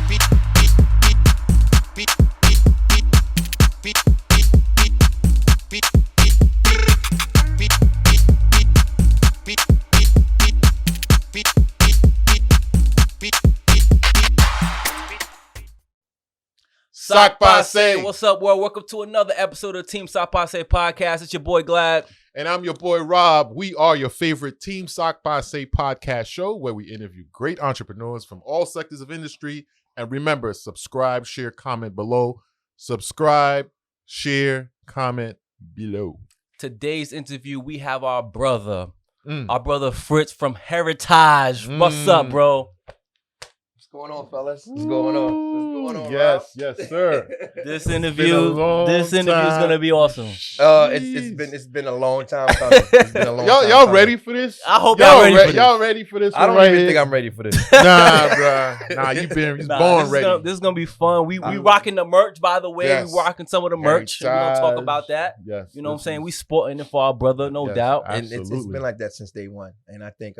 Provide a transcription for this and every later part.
Sock Passe. What's up, world? Welcome to another episode of Team Sock Passe podcast. It's your boy Glad. And I'm your boy Rob. We are your favorite Team Sock Passe podcast show where we interview great entrepreneurs from all sectors of industry. And remember, subscribe, share, comment below. Subscribe, share, comment below. Today's interview, we have our brother Fritz from Heritaj. What's up, bro? What's going on, fellas? What's going on? Yes, Rob? yes, sir. This interview is gonna be awesome. It's been a long time coming. It's been a long time Y'all ready for this? I hope y'all ready for this. Y'all ready for this? I don't right even here? think I'm ready for this. Nah, bro. Nah, you born ready. This is gonna be fun. We rocking the merch, by the way. Yes. We rocking some of the merch. We're gonna talk about that. Yes. You know what I'm saying? We sporting it for our brother, no doubt. And it's been like that since day one. And I think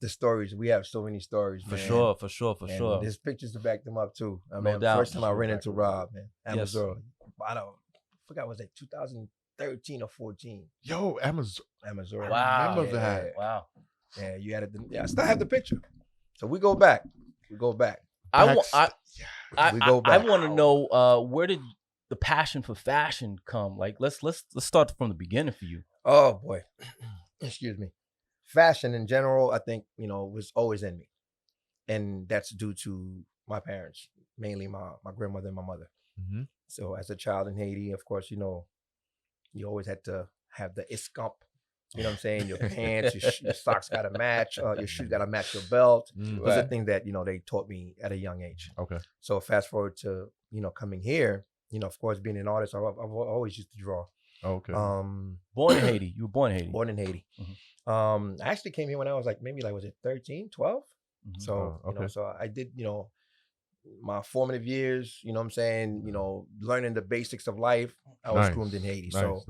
the stories, we have so many stories, For man. sure. And there's pictures to back them up too. I mean, doubt. first time I ran into Rob, man. Yes. Amazon. I forgot, was it 2013 or 14? Yo, Amazon. Amazon. Wow. Remember that. Wow. Yeah, you had it. Yeah, I still have the picture. So we go back. We go back. I want to know where did the passion for fashion come? Like, let's start from the beginning for you. Oh boy, excuse me. Fashion in general, I think, was always in me, and that's due to my parents, mainly my grandmother and my mother. Mm-hmm. So as a child in Haiti, of course, you always had to have the iscump. You know what I'm saying? Your pants, your socks got to match, your shoes got to match your belt. Those are things that, they taught me at a young age. Okay. So fast forward to, coming here, of course, being an artist, I've always used to draw. Okay. Born in Haiti. You were born in Haiti. Born in Haiti. Mm-hmm. I actually came here when I was was it 13, 12? Mm-hmm. So, okay. So I did, my formative years, you know what I'm saying, learning the basics of life. I was groomed in Haiti. So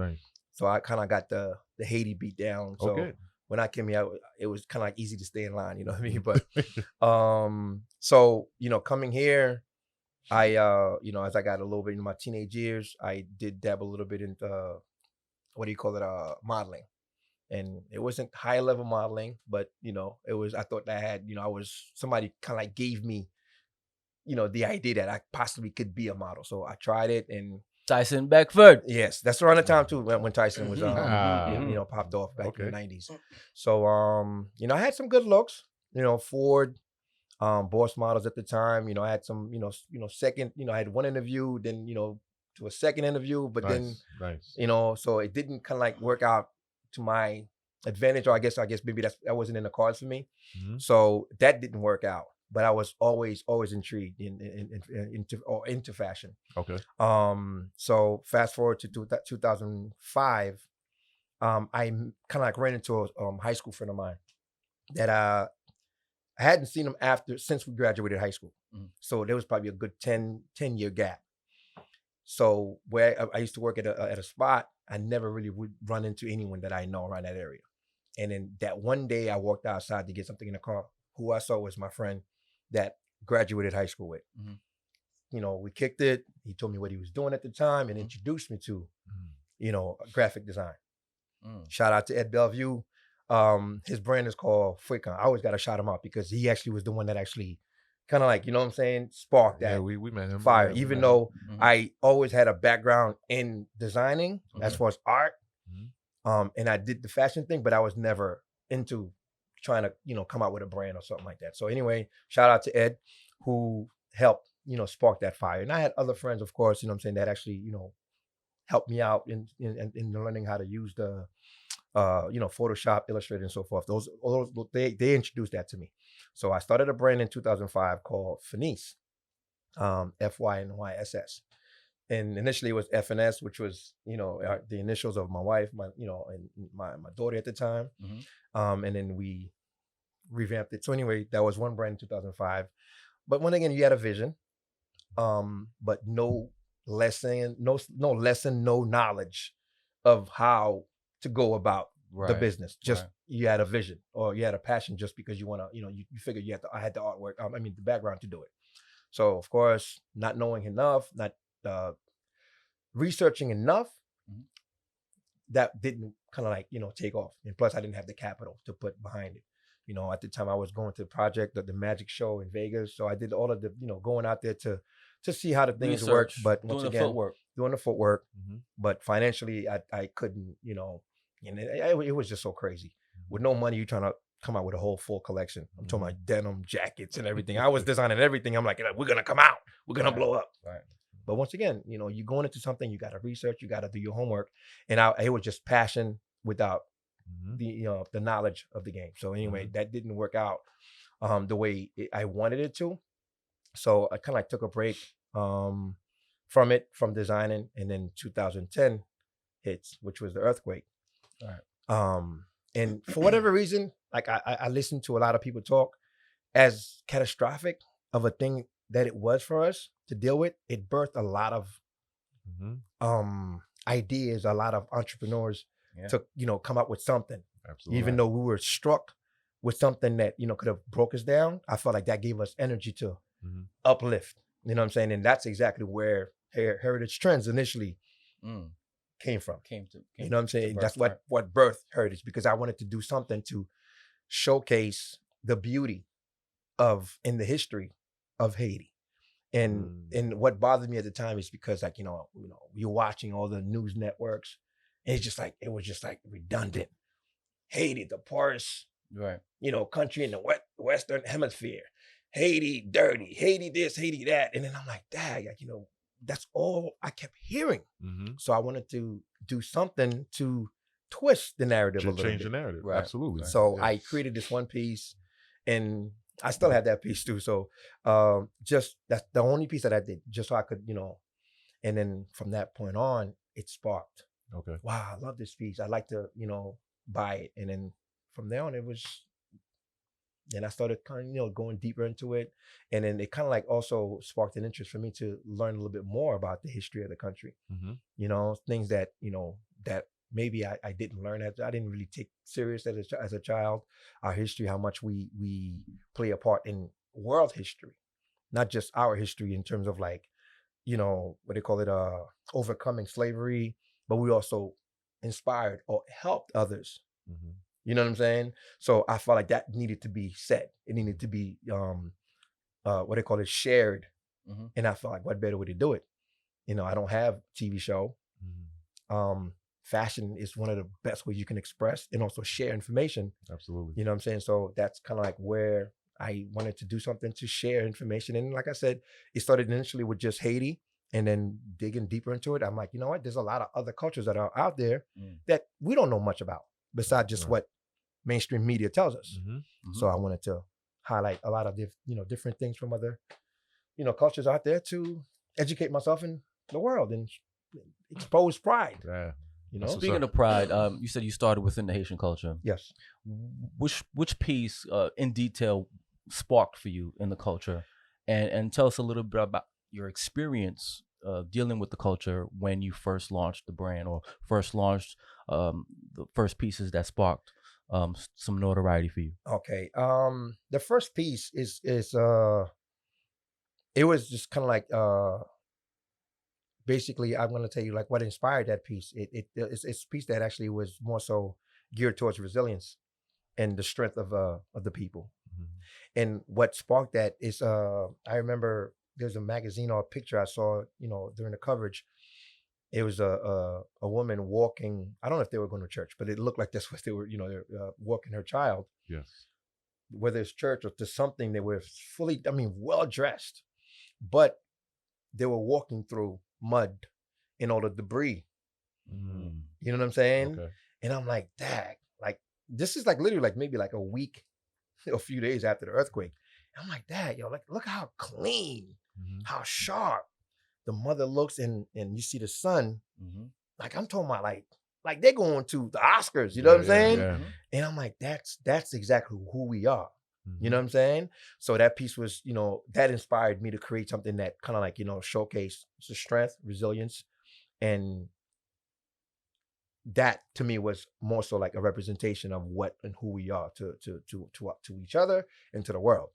I kind of got the Haiti beat down. So when I came here, it was kind of like easy to stay in line, you know what I mean? But, so, coming here, I, as I got a little bit in my teenage years, I did dabble a little bit in, modeling. And it wasn't high level modeling, but, it was, I thought that I had, somebody kind of like gave me, the idea that I possibly could be a model. So I tried it and. Tyson Beckford. Yes, that's around the time too when Tyson was, popped off back in the 90s. So, I had some good looks, Ford, Boss models at the time. I had some, second, I had one interview, then, to a second interview, but then, so it didn't kind of like work out to my advantage, or I guess maybe that wasn't in the cards for me. Mm-hmm. So that didn't work out. But I was always intrigued into fashion. Okay. So fast forward to 2005, I kind of like ran into a high school friend of mine that I hadn't seen him since we graduated high school. Mm-hmm. So there was probably a good 10-year gap. So where I used to work at a spot, I never really would run into anyone that I know around that area. And then that one day I walked outside to get something in the car. Who I saw was my friend that graduated high school with. Mm-hmm. We kicked it. He told me what he was doing at the time and introduced me to, graphic design. Shout out to Ed Bellevue. His brand is called Fritz. I always got to shout him out because he actually was the one that actually kind of like, sparked that. Yeah, we met him. Fire. Even though I always had a background in designing as far as art, and I did the fashion thing, but I was never into trying to, come out with a brand or something like that. So anyway, shout out to Ed who helped, spark that fire. And I had other friends, of course, that actually, helped me out in learning how to use the, Photoshop, Illustrator, and so forth. They introduced that to me. So I started a brand in 2005 called Finesse, FYNYSS. And initially it was FNS, which was, the initials of my wife, and my daughter at the time. Mm-hmm. And then we revamped it. So anyway, that was one brand in 2005. But when again, you had a vision, but no lesson, no knowledge of how to go about the business. Just, you had a vision or you had a passion just because you want to, you figured I had the artwork, the background to do it. So of course, not knowing enough, not researching enough, that didn't kind of like, take off. And plus I didn't have the capital to put behind it. At the time I was going to the project, the magic show in Vegas. So I did all of the, going out there to see how the things work. But once again, doing the footwork, but financially I couldn't, and it was just so crazy. With no money, you're trying to come out with a whole full collection. I'm talking about denim jackets and everything. I was designing everything. I'm like, we're going to come out. We're going to blow up. Right. But once again, you're going into something, you got to research, you got to do your homework. And it was just passion without the knowledge of the game. So anyway, that didn't work out the way I wanted it to. So I kind of like took a break from designing, and then 2010 hits, which was the earthquake. All right. And for whatever reason, like I listened to a lot of people talk as catastrophic of a thing that it was for us to deal with. It birthed a lot of ideas, a lot of entrepreneurs to come up with something. Absolutely. Even though we were struck with something that could have broke us down, I felt like that gave us energy to uplift. You know what I'm saying? And that's exactly where Heritage Trends initially came from. You know what I'm saying? That's what birthed Heritage, because I wanted to do something to showcase the beauty in the history of Haiti. And what bothered me at the time is because like, you're watching all the news networks, and it was just like redundant. Haiti, the poorest, country in the Western Hemisphere. Haiti, dirty. Haiti this, Haiti that. And then I'm like, dang, like, that's all I kept hearing. So I wanted to do something to twist the narrative a little bit. Change the narrative. Right. Absolutely. So I created this one piece, and I still have that piece too. So just that's the only piece that I did, just so I could, and then from that point on, it sparked. Okay. Wow, I love this piece. I'd like to, buy it. And then from there on, then I started kind of, going deeper into it. And then it kind of like also sparked an interest for me to learn a little bit more about the history of the country. Things that, that maybe I didn't learn. I didn't really take serious as a child, our history, how much we play a part in world history, not just our history in terms of like, what they call it, overcoming slavery, but we also inspired or helped others. You know what I'm saying? So I felt like that needed to be said. It needed to be, what they call it, shared. And I felt like, what better way to do it? I don't have TV show. Fashion is one of the best ways you can express and also share information. Absolutely. You know what I'm saying? So that's kind of like where I wanted to do something to share information. And like I said, it started initially with just Haiti, and then digging deeper into it. I'm like, you know what? There's a lot of other cultures that are out there that we don't know much about besides just what mainstream media tells us. So I wanted to highlight a lot of different things from other, cultures out there to educate myself in the world and expose pride. Yeah. Speaking of pride, you said you started within the Haitian culture. Yes. Which piece in detail sparked for you in the culture, and tell us a little bit about your experience dealing with the culture when you first launched the brand, or first launched the first pieces that sparked some notoriety for you. Okay. The first piece is it was just kind of like basically, I'm going to tell you like what inspired that piece. It's a piece that actually was more so geared towards resilience and the strength of the people. And what sparked that is I remember there's a magazine or a picture I saw, during the coverage. It was a woman walking. I don't know if they were going to church, but it looked like this was they were, they're walking her child. Yes. Whether it's church or to something, they were fully, well dressed, but they were walking through mud and all the debris. You know what I'm saying? Okay. And I'm like, dang, like this is like literally like maybe like a week, a few days after the earthquake. And I'm like, dang, like look how clean, how sharp the mother looks, and you see the son. Like I'm talking about like they're going to the Oscars, you know what I'm saying? Yeah. And I'm like, that's exactly who we are. You know what I'm saying? So that piece was, that inspired me to create something that kind of like, showcase the strength, resilience, and that to me was more so like a representation of what and who we are to each other and to the world.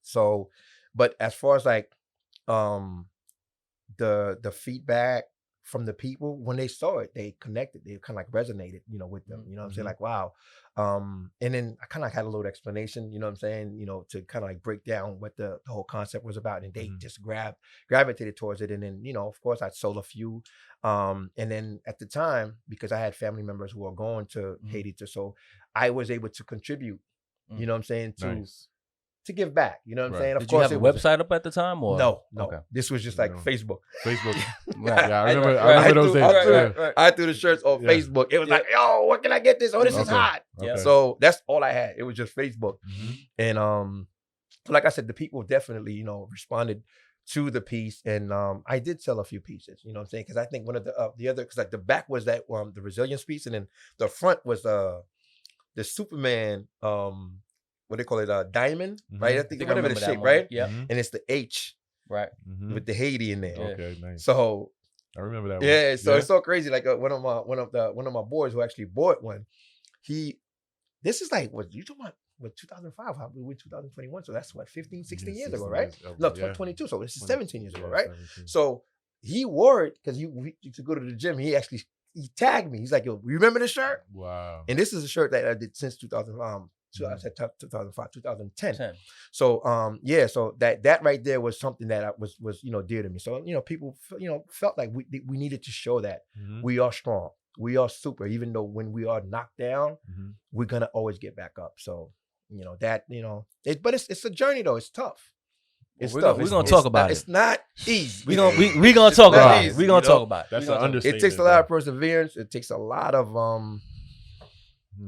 So, but as far as like the feedback from the people when they saw it, they connected, they kind of like resonated, with them, you know what I'm saying? Like, wow. And then I kind of like had a little explanation, you know what I'm saying, to kind of like break down what the whole concept was about, and they just gravitated towards it. And then, of course I sold a few. And then at the time, because I had family members who were going to Haiti, so I was able to contribute, you know what I'm saying, to give back, you know what I'm saying? Of Did course, you have a website up at the time, or no? Okay. This was just like Facebook. Yeah, I remember those days. I threw the shirts on Facebook. It was like, yo, where can I get this? Oh, this is hot. Okay. So that's all I had. It was just Facebook. And like I said, the people definitely, responded to the piece. And I did sell a few pieces, you know what I'm saying? Because I think one of the other, because like the back was that the resilience piece, and then the front was the Superman what they call it, diamond, right? I think whatever the shape, right? Yeah. And it's the H, right, with the Haiti in there. Okay, nice. So I remember that one. Yeah, so it's so crazy. Like one of my boys who actually bought one, this is like, what you talking about? With 2005, how we were 2021, so that's what 15, 16 years ago, right? No, 22, so this is 17 years ago, right? 17. So he wore it because he to go to the gym. He tagged me. He's like, yo, you remember this shirt? Wow. And this is a shirt that I did since 2005, 2010. 10. So so that right there was something that was dear to me. So people felt like we needed to show that we are strong, we are super, even though when we are knocked down, we're gonna always get back up. So but it's a journey though. It's tough. It's tough. We're gonna talk about it. It's not easy. We're gonna talk about it. We're gonna talk about it. That's an understatement. It takes a lot of perseverance. It takes a lot of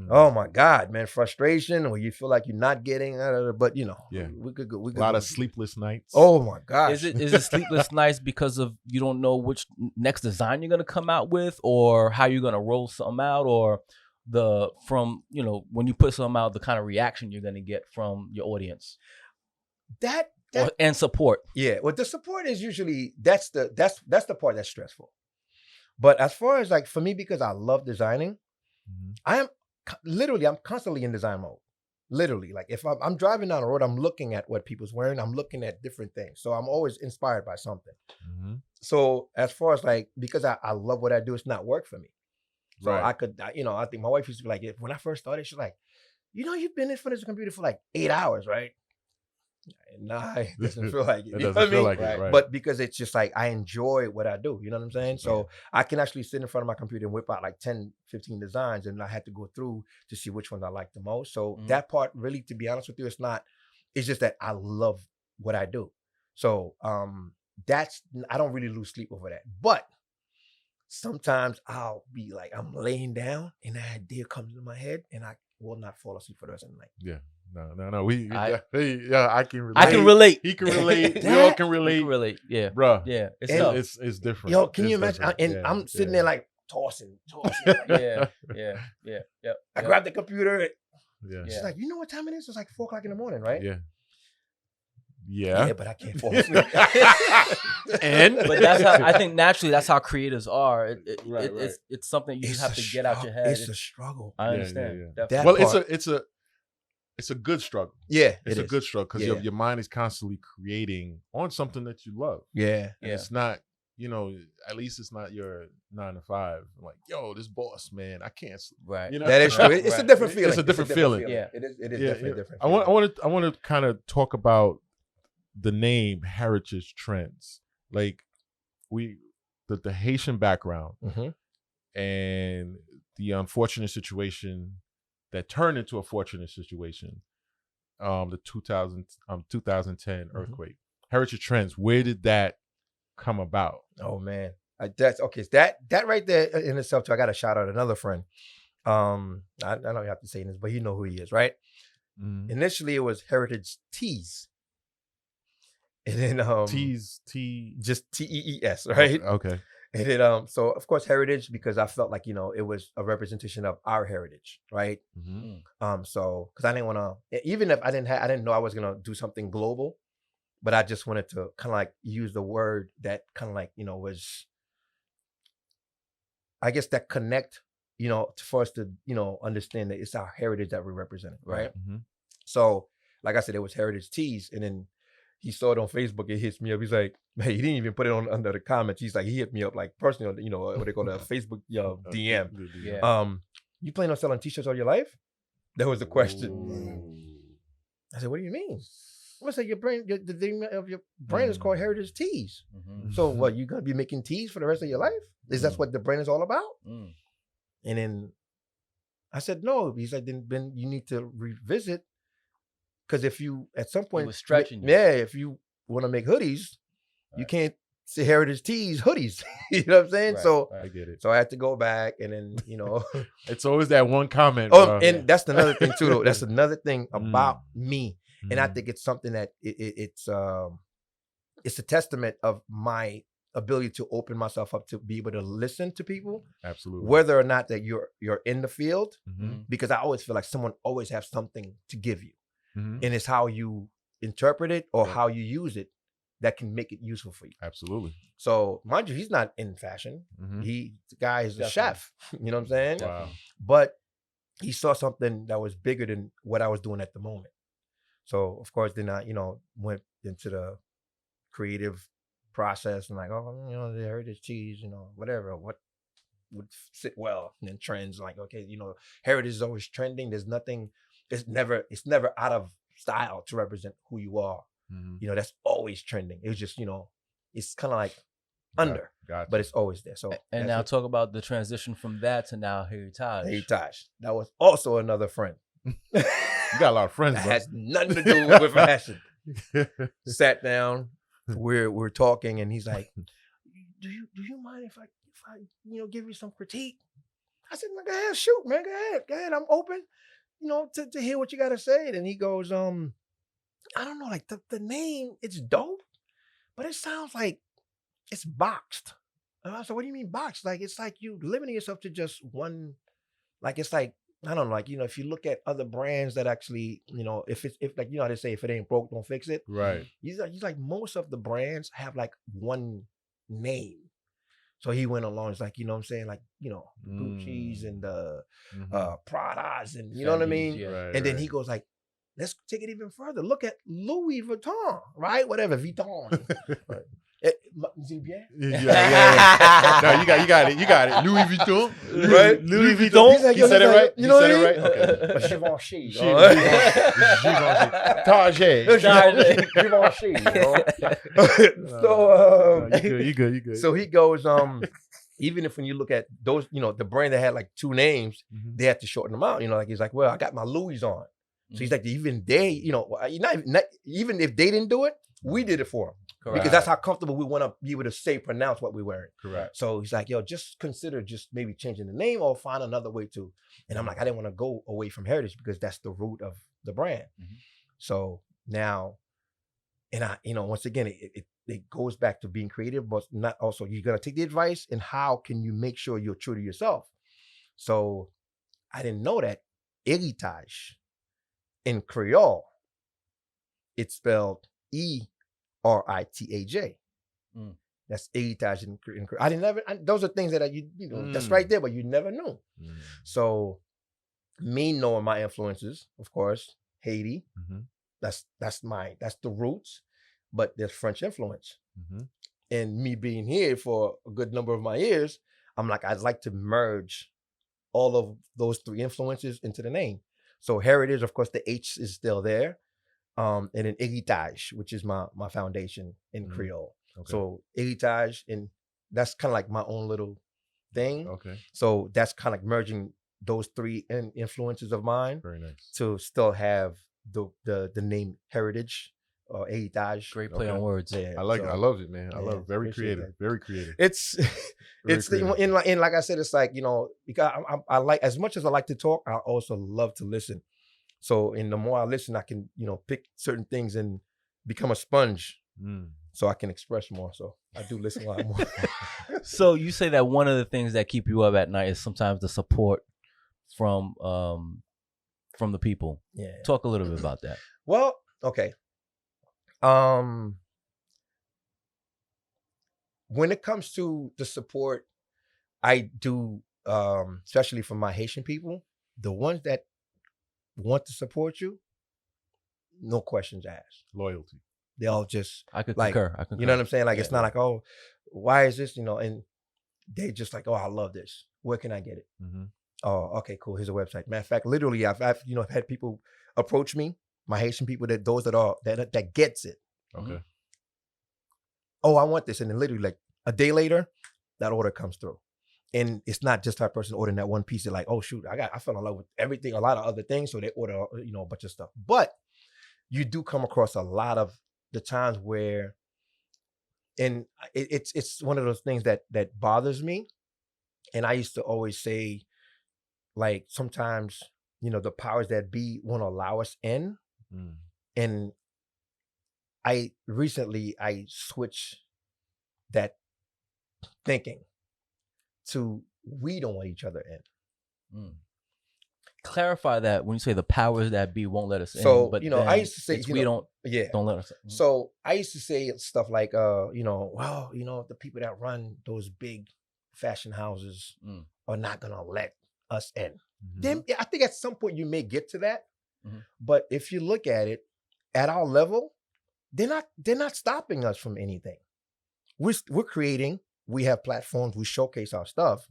oh my God, man, frustration, or you feel like you're not getting, but we could go. A lot of sleepless nights. Oh my gosh. Is it sleepless nights because of you don't know which next design you're gonna come out with, or how you're gonna roll something out, or when you put something out, the kind of reaction you're gonna get from your audience? And support. Yeah, well, the support is usually that's the part that's stressful. But as far as like for me, because I love designing, I'm constantly in design mode. Literally, like if I'm driving down the road, I'm looking at what people's wearing. I'm looking at different things. So I'm always inspired by something. So as far as like, because I love what I do, it's not work for me. So I could, I think my wife used to be like, when I first started, she's like, you've been in front of the computer for like 8 hours, right? Nah, it doesn't feel like it. It doesn't feel like it, right? But because it's just like, I enjoy what I do, you know what I'm saying? So I can actually sit in front of my computer and whip out like 10, 15 designs, and I had to go through to see which ones I like the most. So that part really, to be honest with you, it's just that I love what I do. So I don't really lose sleep over that. But sometimes I'll be like, I'm laying down and an idea comes into my head and I will not fall asleep for the rest of the night. Yeah. No. I can relate. I can relate. He can relate. We all can relate. You can relate. Yeah. Bruh. Yeah. It's different. Yo, can you imagine? I'm sitting there like tossing. Yeah. I grabbed the computer. Yeah. She's like, you know what time it is? It's like 4:00 in the morning, right? Yeah, but I can't fall asleep. But that's how I think naturally that's how creators are. It's something you just have to get out your head. It's a struggle. I understand. Yeah. Well, it's a good struggle. Yeah, it's a good struggle because your mind is constantly creating on something that you love. Yeah, and it's not, at least it's not your 9 to 5. Like, yo, this boss, man, I can't sleep. Right. That is true. It's a different feeling. It's a different feeling. Yeah, it is definitely a different. I want to kind of talk about the name Heritage Trends, like the Haitian background, and the unfortunate situation that turned into a fortunate situation, the 2010 earthquake. Heritage Trends, where did that come about? Oh man, that's okay. That right there in itself too. I got to shout out another friend. I don't have to say this, but you know who he is, right? Initially, it was Heritage Tees. And then just TEES, right? Okay. And then so of course Heritage, because I felt like it was a representation of our heritage, right? So because I didn't want to, even if I didn't know I was gonna do something global, but I just wanted to kind of like use the word that kind of like was, I guess, that connect for us to, understand that it's our heritage that we represent, right? Mm-hmm. So, like I said, it was Heritage Tees, and then he saw it on Facebook. It hits me up. He's like, man, he didn't even put it on under the comments. He's like, he hit me up like personally, what they call a Facebook DM. Yeah. You plan on selling T-shirts all your life? That was the question. Ooh. I said, what do you mean? I said, your brand, the name of your brand is called Heritage Tees. Mm-hmm. So what, you gonna be making tees for the rest of your life? Is that what the brand is all about? Mm. And then I said, no. He's like, then you need to revisit, because if you at some point was stretching you. yeah, if you want to make hoodies, you can't say Heritage Tees hoodies. You know what I'm saying? Right, So I get it. so I had to go back, and then It's always that one comment. oh, bro. and that's another thing too, though. That's another thing about me. And I Mm. think it's something that it's a testament of my ability to open myself up to be able to listen to people, Absolutely. whether or not that you're in the field, Mm-hmm. because I always feel like someone always has something to give you, Mm-hmm. and it's how you interpret it or Yeah. how you use it that can make it useful for you. Absolutely. So mind you, he's not in fashion. Mm-hmm. The guy is a Definitely. chef. You know what I'm saying? Wow. But he saw something that was bigger than what I was doing at the moment. So of course, then I, went into the creative process and like, the Heritage Tees, whatever, what would sit well, and then trends like, okay, heritage is always trending. There's nothing, it's never out of style to represent who you are. Mm-hmm. That's always trending. It was just, it's kind of like under, Gotcha. but it's always there. So And now talk about the transition from that to now Heritaj. Heritaj, that was also another friend. You got a lot of friends, That bro. has nothing to do with fashion. Sat down, we're talking, and he's like, "Do you mind if I give you some critique?" I said, "Go ahead, shoot, man, go ahead. I'm open, to hear what you got to say." And he goes, "I don't know, like the name, it's dope, but it sounds like it's boxed." And I said, "What do you mean boxed? Like it's like you limiting yourself to just one, like it's like." I don't know, like, if you look at other brands that actually, if like, how they say, if it ain't broke, don't fix it. Right. He's like, most of the brands have like one name. So he went along, it's like, what I'm saying, like, Gucci's and the Prada's and you know what I mean? Yeah. Right, And then right. he goes like, let's take it even further. Look at Louis Vuitton, right? Whatever, Vuitton. Right. Yeah. No, you got it. Louis Vuitton. Right? Louis Vuitton. He's like, You said it right? You know said what I it mean? right? Okay. Givenchy. Target. Givenchy. So You good. So he goes, even if when you look at those, the brand that had like two names, Mhm. they had to shorten them out. Like he's like, well, I got my Louis on. So he's like, even they, not even if they didn't do it, we did it for them. Correct. Because that's how comfortable we want to be able to pronounce what we're wearing. Correct. So he's like, yo, just consider just maybe changing the name or find another way to. And I'm like, I didn't want to go away from heritage because that's the root of the brand. Mhm. So now, and I, once again, it goes back to being creative, but not also, you got to take the advice and how can you make sure you're true to yourself? So I didn't know that Heritaj in Creole, it's spelled Eritaj. Mm. That's Heritaj in Creole. I didn't never. Those are things that that's right there, but you never knew. Mm. So, me knowing my influences, of course, Haiti. Mhm. That's the roots, but there's French influence, Mhm. and me being here for a good number of my years, I'm like, I'd like to merge all of those three influences into the name. So heritage, of course, the H is still there. And then Heritaj, which is my foundation in Creole. Okay. So Heritaj, and that's kind of like my own little thing. Okay. So that's kind of like merging those three influences of mine Very nice. to still have the name Heritage or Heritaj. Great play Okay. on words. Yeah, I like it. so I love it, man. I yeah, love it. Very appreciate creative. that. Very creative. It's Very it's creative. and like I said, it's like, because I like, as much as I like to talk, I also love to listen. So, and the more I listen, I can, pick certain things and become a sponge so I can express more. So I do listen a lot more. So you say that one of the things that keep you up at night is sometimes the support from the people. Yeah. Talk a little bit about that. Well, okay. When it comes to the support, I do especially from my Haitian people, the ones that want to support you, no questions asked. Loyalty. They all just I could like, concur. I concur. you know what I'm saying? Like, Yeah. it's not like, oh, why is this? And they just like, oh, I love this. Where can I get it? Mm-hmm. Oh, okay, cool. Here's a website. Matter of fact, literally, I've had people approach me, my Haitian people, that gets it. Okay. Oh, I want this, and then literally like a day later, that order comes through, and it's not just that person ordering that one piece. They're like, oh shoot, I fell in love with everything, a lot of other things, so they order a bunch of stuff. But you do come across a lot of the times where, and it's one of those things that bothers me, and I used to always say, like, sometimes the powers that be won't allow us in, and I switched that thinking to we don't want each other in. Clarify that when you say the powers that be won't let us So, in. But I used to say, we don't let us in. So I used to say stuff like, the people that run those big fashion houses are not gonna let us in. Mm-hmm. Then I think at some point you may get to that, but if you look at it at our level, they're not stopping us from anything. We're creating. We have platforms. We showcase our stuff.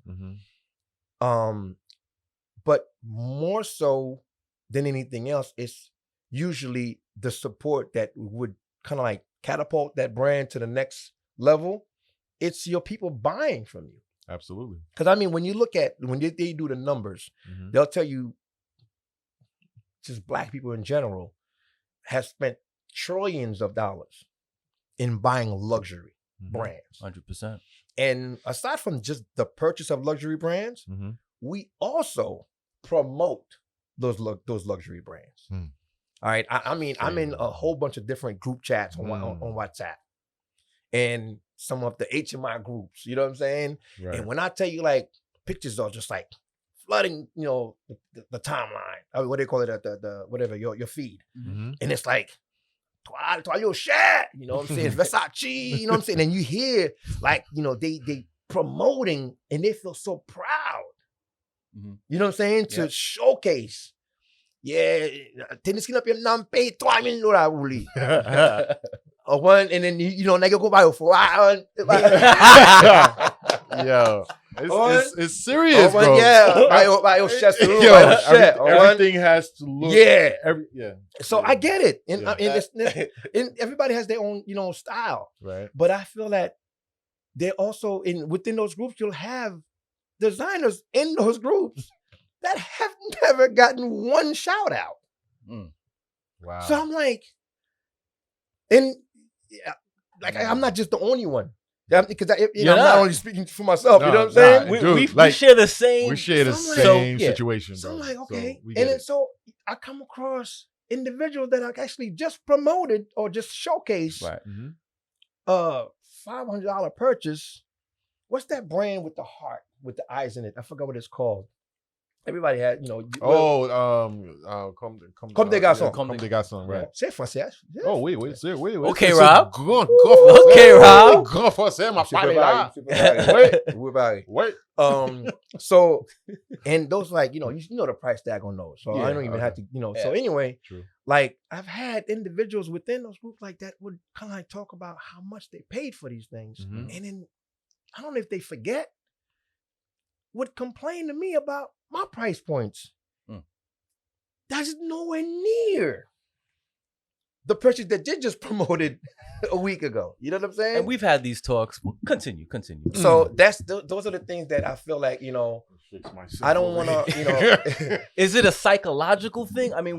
But more so than anything else, it's usually the support that would kind of like catapult that brand to the next level. It's your people buying from you. Absolutely. Because I mean, when you look at when they do the numbers, they'll tell you just Black people in general have spent trillions of dollars in buying luxury brands. 100%. And aside from just the purchase of luxury brands, we also promote those luxury brands. All right. I mean, I'm in a whole bunch of different group chats on WhatsApp, and some of the HMI groups, you know what I'm saying? Right. And when I tell you, like, pictures are just like flooding, the timeline. I mean, what do they call it? The whatever, your feed. And it's like, toile shit, you know what I'm saying? Versace, you know what I'm saying? And you hear, like, they promoting, and they feel so proud. You know what I'm saying? To showcase. Yeah, tennis skin up your nampe, $3 million. One, and then now you go buy a for Yo, it's serious, bro. Yeah, buy your chest. Everything has to look. Yeah, So I get it, and and everybody has their own style. Right. But I feel that they're also within those groups. You'll have designers in those groups that have never gotten one shout out. Wow. So I'm like, and I'm not just the only one. Because I'm not only speaking for myself. You know what I'm saying? We share the same. We share the same situation. So bro. I'm like, okay. So so I come across individuals that I actually just promoted or just showcased. Right. $500 purchase. What's that brand with the heart, with the eyes in it? I forgot what it's called. Everybody had, Comme des Garçons. Comme des Garçons, right. C'est français. Yes. Oh, oui. Okay, Rob. Grand Okay, Rob. Grand français, m'a parlé là. Wait. So, and those, like, you know the price tag on those. So I don't even have to, So anyway, like, I've had individuals within those groups like that would kind of like talk about how much they paid for these things. And then, I don't know if they forget, would complain to me about my price points. That's nowhere near the purchase that they just promoted a week ago. You know what I'm saying? And we've had these talks. Continue. So those are the things that I feel like, I don't want to, Is it a psychological thing? I mean,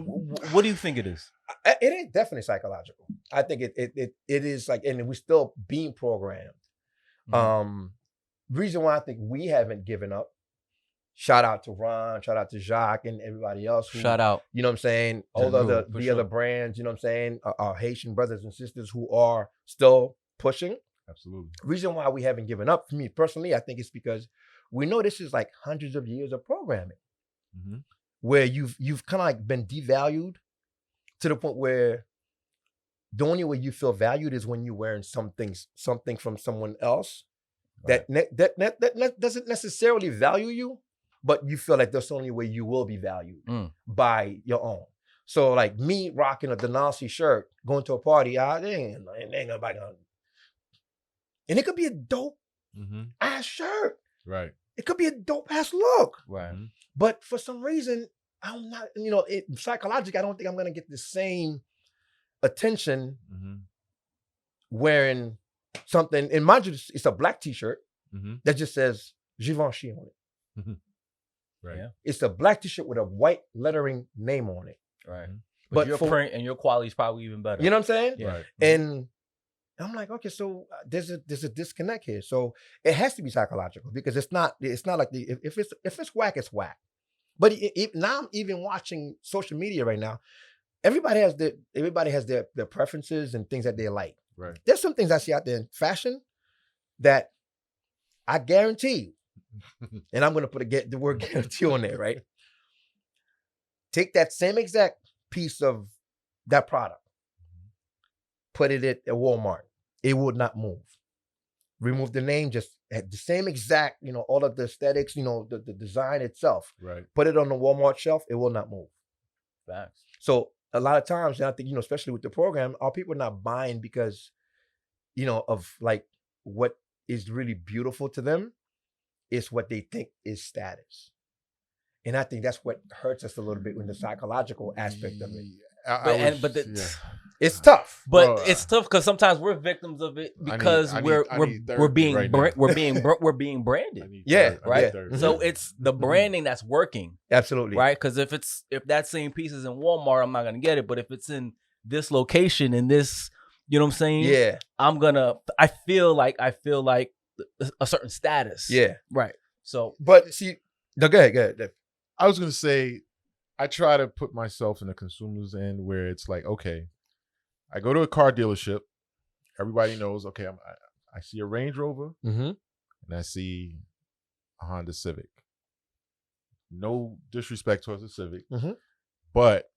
what do you think it is? It is definitely psychological. I think it is, like, and we're still being programmed. Reason why I think we haven't given up. Shout out to Ron, shout out to Jacques and everybody else. Shout out. You know what I'm saying? All the other brands, you know what I'm saying? Our Haitian brothers and sisters who are still pushing. Absolutely. Reason why we haven't given up, for me personally, I think it's because we know this is like hundreds of years of programming where you've kind of like been devalued to the point where the only way you feel valued is when you're wearing something from someone else. that doesn't necessarily value you, but you feel like that's the only way you will be valued by your own. So like me rocking a Denasi shirt, going to a party, they ain't gonna buy none. And it could be a dope ass shirt. Right. It could be a dope ass look. Right. But for some reason, I'm not, psychologically, I don't think I'm gonna get the same attention wearing something. And mind you, it's a black t-shirt that just says Givenchy on it. Right. Yeah. It's a black t-shirt with a white lettering name on it. Right. But your print and your quality is probably even better. You know what I'm saying? Yeah. Right. And I'm like, okay, so there's a disconnect here. So it has to be psychological because it's not like if it's whack, it's whack. But now I'm even watching social media right now. Everybody has their preferences and things that they like. Right. There's some things I see out there in fashion that I guarantee, and I'm gonna put the word guarantee on there, right? Take that same exact piece of that product, put it at Walmart. It would not move. Remove the name, just at the same exact, all of the aesthetics, the design itself. Right. Put it on the Walmart shelf, it will not move. Facts. So a lot of times, and I think, especially with the program, are people not buying because, of like what is really beautiful to them is what they think is status. And I think that's what hurts us a little bit in the psychological aspect of it. It's tough. But it's tough because sometimes we're victims of it because we're being branded. Yeah, right. So it's the branding that's working. Absolutely. Right. Because if that same piece is in Walmart, I'm not gonna get it. But if it's in this location in this, you know what I'm saying? Yeah. I feel like a certain status. Yeah. Right. So, but see, no, go ahead. I was gonna say, I try to put myself in the consumer's end where it's like, okay, I go to a car dealership. Everybody knows, okay, I see a Range Rover and I see a Honda Civic. No disrespect towards the Civic, but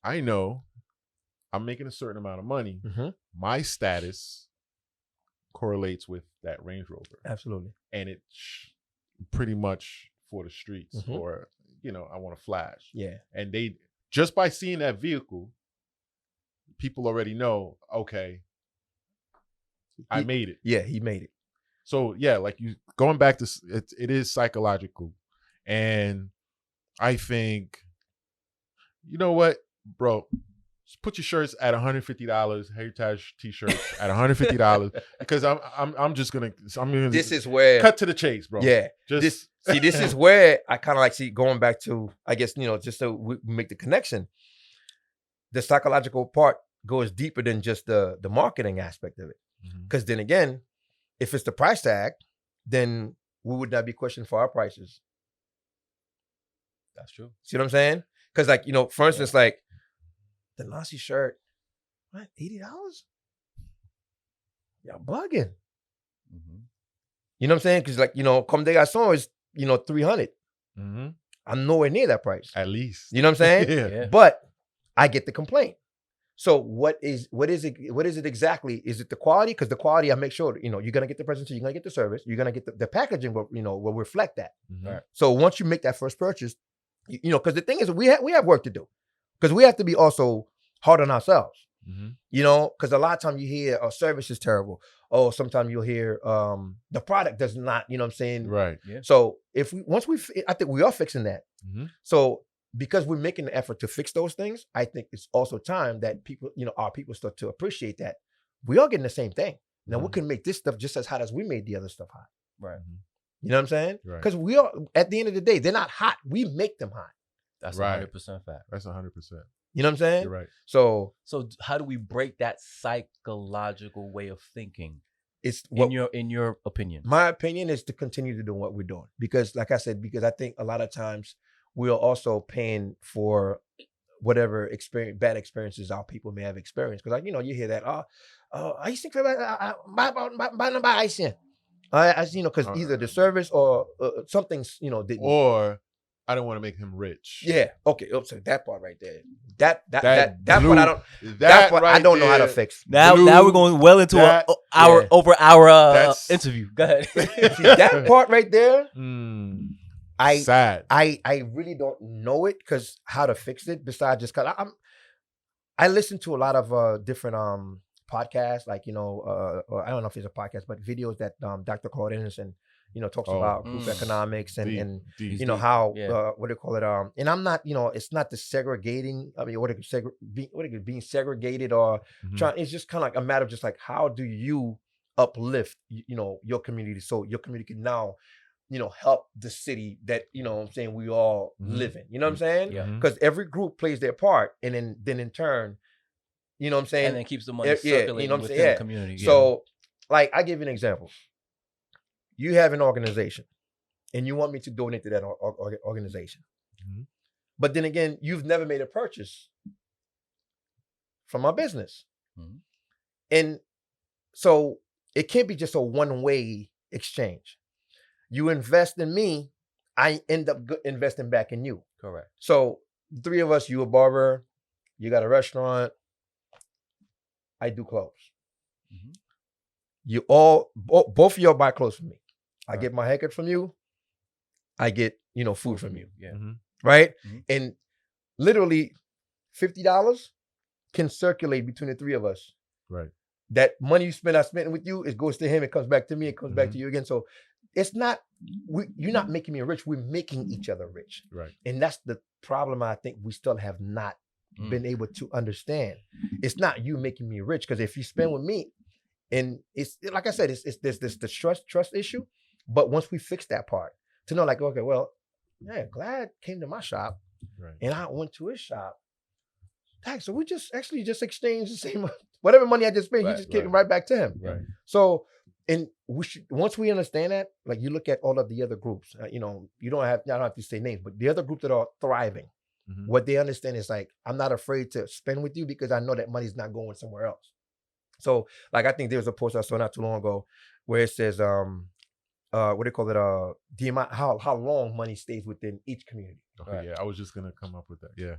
I know I'm making a certain amount of money. My status correlates with that Range Rover. Absolutely. And it's pretty much for the streets or, I want to flash. Yeah. And they, just by seeing that vehicle, people already know, okay, I made it. Yeah, he made it. So yeah, like you going back to it is psychological. And I think, you know what, bro, just put your shirts at $150, Heritaj t-shirts at $150 because I'm gonna this is where cut to the chase, bro. Yeah. This is where I kind of like see going back to, I guess, just so we make the connection. The psychological part goes deeper than just the marketing aspect of it. Because then again, if it's the price tag, then we would not be questioned for our prices. That's true. See what I'm saying? Because like, for instance, like the Nazi shirt, what, $80? Y'all bugging. You know what I'm saying? Because like, Comme des Garçons is, $300. I'm nowhere near that price. At least. You know what I'm saying? Yeah. But I get the complaint. So what is it exactly? Is it the quality? Because the quality, I make sure, you're gonna get the presentation, you're gonna get the service, you're gonna get the packaging, will reflect that. Right. So once you make that first purchase, because the thing is, we have work to do, because we have to be also hard on ourselves. Because a lot of times you hear, oh, service is terrible. Oh, sometimes you'll hear the product does not, you know what I'm saying? Right. Yeah. So I think we are fixing that. So because we're making the effort to fix those things, I think it's also time that people, our people start to appreciate that we are getting the same thing. Now we can make this stuff just as hot as we made the other stuff hot. Right. You know what I'm saying? Right. Because we are, at the end of the day, they're not hot. We make them hot. That's right. 100% fact. That's 100%. You know what I'm saying? You're right. So how do we break that psychological way of thinking? It's in your opinion. My opinion is to continue to do what we're doing, because, like I said, because I think a lot of times we're also paying for whatever bad experiences our people may have experienced. Because you hear that, I think buy Haitian. Because either the service or something's didn't. Or I don't want to make him rich. Yeah. Okay. Oh, so that part right there. That blew- part I don't. That part I right don't know how to there, fix. Now we're going well into that- our That's- interview. Go ahead. See, that part right there, Sad. I really don't know it because how to fix it. Besides just because I listen to a lot of different podcasts, like or I don't know if it's a podcast, but videos that Dr. Claude Anderson talks about group economics and how what do you call it? And I'm not it's not the segregating. I mean, being segregated or trying. It's just kind of like a matter of just like how do you uplift your community so your community can now help the city that what I'm saying we all live in. You know what I'm saying? Yeah. Because every group plays their part, and then in turn, you know what I'm saying? And then keeps the money circulating within the community. So, like, I give you an example. You have an organization, and you want me to donate to that organization. But then again, you've never made a purchase from my business. And so it can't be just a one-way exchange. You invest in me, I end up investing back in you. Correct. So the three of us, you a barber, you got a restaurant, I do clothes. You all, both of y'all buy clothes from me. I get my haircut from you. I get, food from you. Yeah. Right? And literally $50 can circulate between the three of us. Right. That money you spend, I spent with you, it goes to him, it comes back to me, it comes back to you again. So it's not, you're not making me rich, we're making each other rich. Right. And that's the problem I think we still have not been able to understand. It's not you making me rich, because if you spend with me, and it's like I said, it's the trust issue. But once we fix that part, to know like, okay, well, yeah, Glad came to my shop, and I went to his shop. Dang, so we just exchanged the same whatever money I just spent. He just gave it right back to him. Right. So, and once we understand that, like you look at all of the other groups, you don't have to say names, but the other groups that are thriving, what they understand is like, I'm not afraid to spend with you because I know that money's not going somewhere else. So, like, I think there was a post I saw not too long ago where it says, what do you call it? The amount, how long money stays within each community. Okay, yeah, I was just gonna come up with that. Yeah.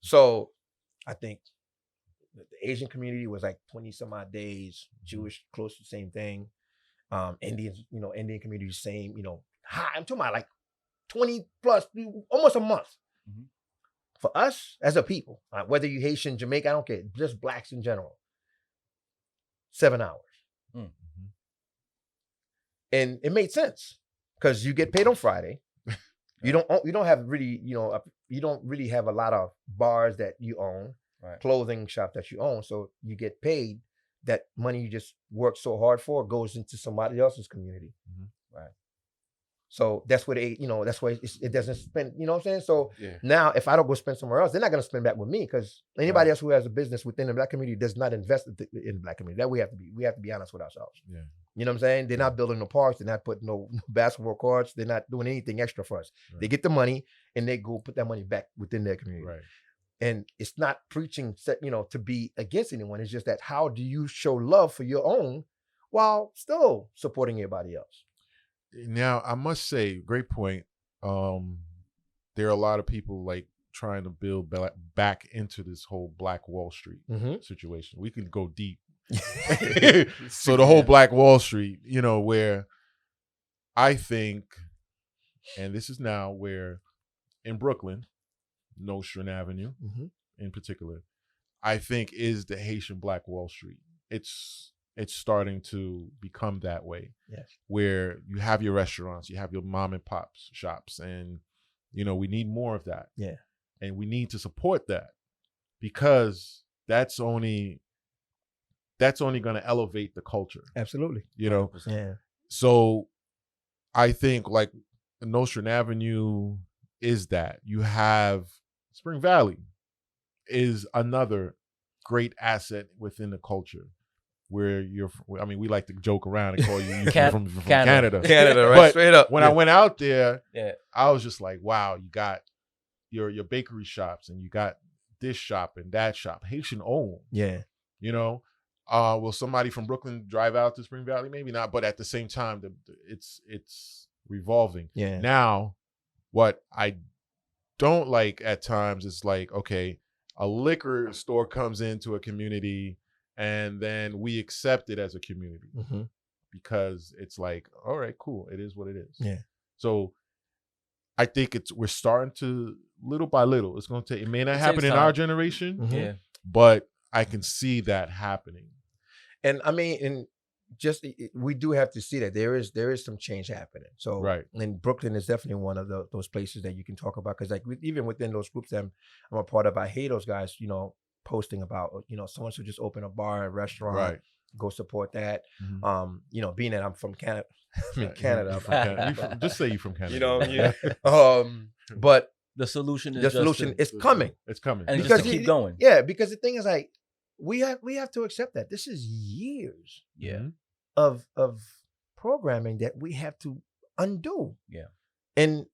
So, I think the Asian community was like 20 some odd days. Jewish, close to the same thing. Indians, Indian community, same. High. I'm talking about like 20 plus, almost a month. For us as a people, whether you Haitian, Jamaican, I don't care, just blacks in general. 7 hours. And it made sense because you get paid on Friday. You don't have really, you don't really have a lot of bars that you own, clothing shop that you own. So you get paid. That money you just work so hard for goes into somebody else's community. Right. So that's what that's why it doesn't spend, you know what I'm saying? So now if I don't go spend somewhere else, they're not going to spend back with me, because anybody else who has a business within the black community does not invest in the black community. That we have to be honest with ourselves. Yeah. You know what I'm saying? They're not building no parks. They're not putting no basketball courts. They're not doing anything extra for us. They get the money and they go put that money back within their community. Right. And it's not preaching, to be against anyone. It's just that how do you show love for your own while still supporting everybody else? Now, I must say, great point. There are a lot of people like trying to build back into this whole Black Wall Street situation. We could go deep. So the whole Black Wall Street, where I think, and this is now where in Brooklyn, Nostrand Avenue in particular, I think is the Haitian Black Wall Street. It's starting to become that way. Yes. Where you have your restaurants, you have your mom and pop shops, and we need more of that. Yeah. And we need to support that, because that's only going to elevate the culture. Absolutely. 100%. Yeah. So I think like Nostrand Avenue is that. You have Spring Valley is another great asset within the culture. Where we like to joke around and call you from Canada. Canada, right? But straight up. When I went out there, I was just like, wow, you got your bakery shops and you got this shop and that shop, Haitian owned. Yeah. Will somebody from Brooklyn drive out to Spring Valley? Maybe not, but at the same time, it's revolving. Yeah. Now, what I don't like at times, it's like, okay, a liquor store comes into a community and then we accept it as a community because it's like, all right, cool. It is what it is. Yeah. So I think we're starting to little by little. It's going to take, it may not It happen takes in our time. generation, Yeah. but I can see that happening. And I mean, and just we do have to see that there is some change happening. So Right. and Brooklyn is definitely one of those places that you can talk about, because like even within those groups that I'm a part of, I hear those guys, you know, posting about, you know, someone should just open a bar and restaurant, Right. go support that. You know, being that I'm from Canada, Just say you're from Canada. you know what I mean? But The solution is the solution is coming. It's coming. and because just to keep going. Yeah, because the thing is, like, we have to accept that this is years Yeah. of programming that we have to undo. Yeah. And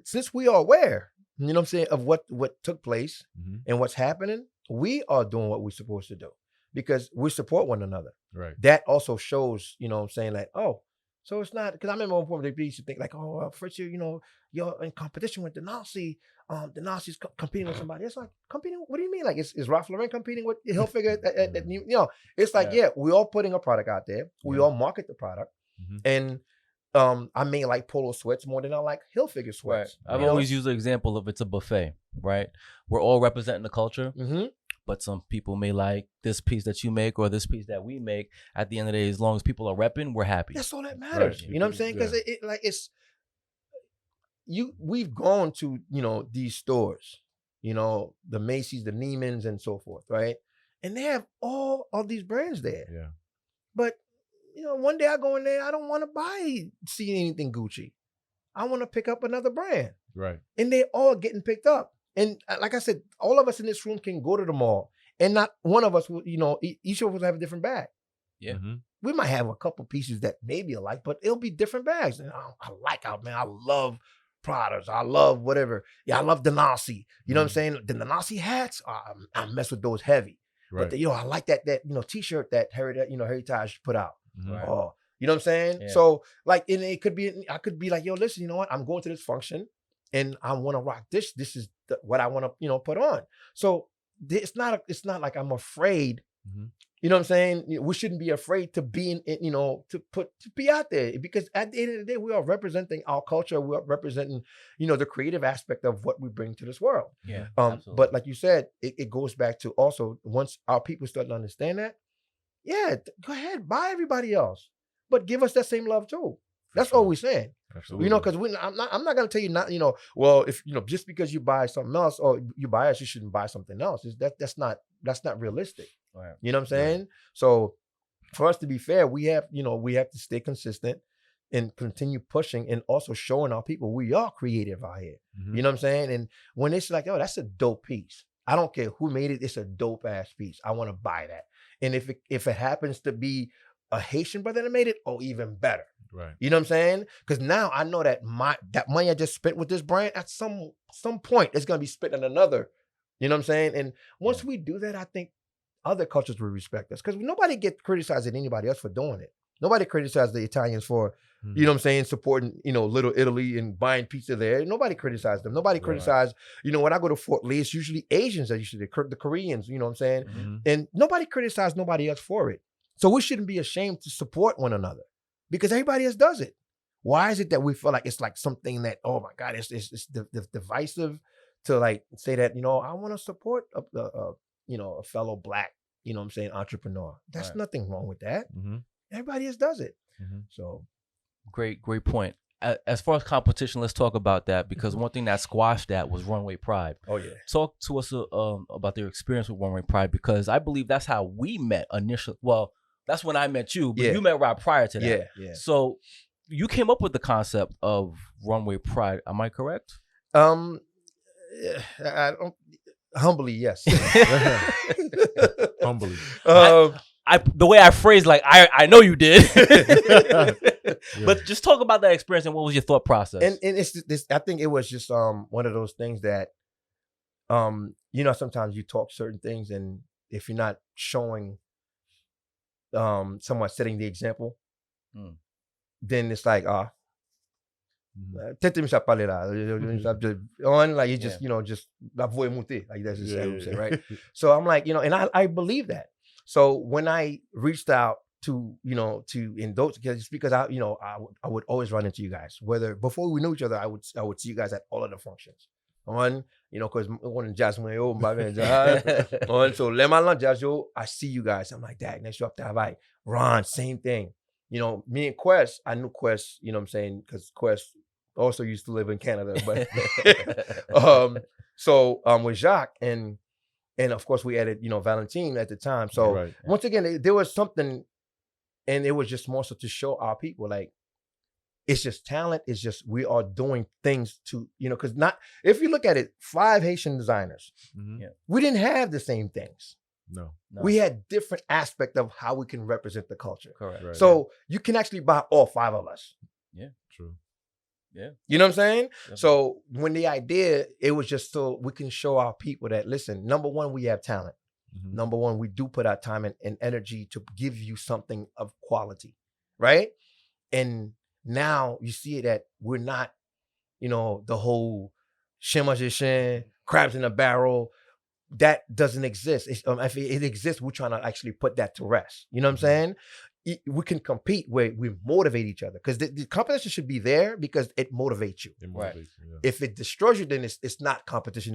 since we are aware, you know what I'm saying, of what took place and what's happening, we are doing what we're supposed to do because we support one another. Right. That also shows, you know what I'm saying, like, oh, so it's not, because I remember one point they used to think like, oh, Fritz, you know, you're in competition with the Nazi. The Nazis competing with somebody. It's like, competing, what do you mean? Like, is Ralph Lauren competing with Hilfiger? You know, it's like, yeah, we all putting a product out there. We all market the product. And I may like polo sweats more than I like Hilfiger sweats. I've always used the example of it's a buffet, right? We're all representing the culture, but some people may like this piece that you make or this piece that we make. At the end of the day, as long as people are repping, we're happy. That's all that matters. Right. You know what I'm saying? Because we've gone to, you know, these stores, you know, the Macy's, the Neiman's, and so forth, right? And they have all of these brands there. Yeah. But, you know, one day I go in there, I don't want to see anything Gucci. I want to pick up another brand. Right. And they all getting picked up. And like I said, all of us in this room can go to the mall, and not one of us will, you know, each of us will have a different bag. Yeah. We might have a couple pieces that maybe alike, but it'll be different bags. And I love Pradas. I love whatever. Yeah, I love the Nazi. You know what I'm saying? The Nazi hats, I mess with those heavy. Right. But you know, I like that you know, t-shirt that Heritaj put out. Right. Oh, you know what I'm saying? Yeah. So like, and it could be, I could be like, yo, listen, you know what? I'm going to this function and I want to rock this. This is what I want to, you know, put on. So it's not like I'm afraid. You know what I'm saying? We shouldn't be afraid to be you know, to be out there, because at the end of the day, we are representing our culture. We are representing, you know, the creative aspect of what we bring to this world. Yeah. But like you said, it goes back to also, once our people start to understand that, yeah, go ahead, buy everybody else, but give us that same love too. That's all we're saying. Absolutely. You know, because I'm not going to tell you not, you know, well, if, you know, just because you buy something else or you buy us, you shouldn't buy something else. That's not realistic. Right. You know what I'm saying? Right. So for us to be fair, we have to stay consistent and continue pushing, and also showing our people we are creative out here. You know what I'm saying? And when it's like, oh, that's a dope piece. I don't care who made it. It's a dope ass piece. I want to buy that. And if it happens to be a Haitian brother that made it, oh, even better. Right. You know what I'm saying? Because now I know that that money I just spent with this brand, at some point it's gonna be spent on another. You know what I'm saying? And once we do that, I think other cultures will respect us, because nobody get criticized at anybody else for doing it. Nobody criticized the Italians for, you know what I'm saying, supporting, you know, Little Italy and buying pizza there. Nobody criticized them. Nobody criticized, you know, when I go to Fort Lee, it's usually Asians that usually, the Koreans, you know what I'm saying? And nobody criticized nobody else for it. So we shouldn't be ashamed to support one another, because everybody else does it. Why is it that we feel like it's like something that, oh my God, it's divisive to like say that, you know, I want to support a fellow Black, you know what I'm saying, entrepreneur. That's nothing wrong with that. Everybody else does it. So great point. As far as competition, let's talk about that, because one thing that squashed that was Runway Pride. Oh yeah. Talk to us about their experience with Runway Pride, because I believe that's how we met initially. Well, that's when I met you, but you met Rob prior to that. Yeah. So you came up with the concept of Runway Pride. Am I correct? Humbly, yes. Humbly. The way I phrased, like I know you did, but just talk about that experience and what was your thought process. And it's this. I think it was just one of those things that, you know, sometimes you talk certain things, and if you're not showing, someone setting the example, then it's like Tente me parler là. On like you just just la voix monter, like that's just how you say, right? So I'm like, and I believe that. So when I reached out to indulge, because I would always run into you guys. Whether before we knew each other, I would see you guys at all of the functions. Because one jazz my own so Lemalan Jazzo, I see you guys. I'm like, dang, next you up to Hawaii. Ron, same thing. Me and Quest, I knew Quest, what I'm saying, because Quest also used to live in Canada. But with Jacques and of course we added, Valentine at the time. So once again, there was something, and it was just more so to show our people, like, it's just talent. It's just we are doing things to, because if you look at it, 5 Haitian designers, we didn't have the same things. No. We had different aspects of how we can represent the culture. Correct. Right. So you can actually buy all 5 of us. Yeah. True. Yeah. You know what I'm saying? Definitely. So when the idea, it was just so we can show our people that, listen, number one, we have talent. Number one, we do put our time and energy to give you something of quality, right? And now you see that we're not, the whole shimmer, crabs in a barrel. That doesn't exist. If it exists, we're trying to actually put that to rest. You know what I'm saying? We can compete where we motivate each other, because the competition should be there because it motivates you. If it destroys you, then it's not competition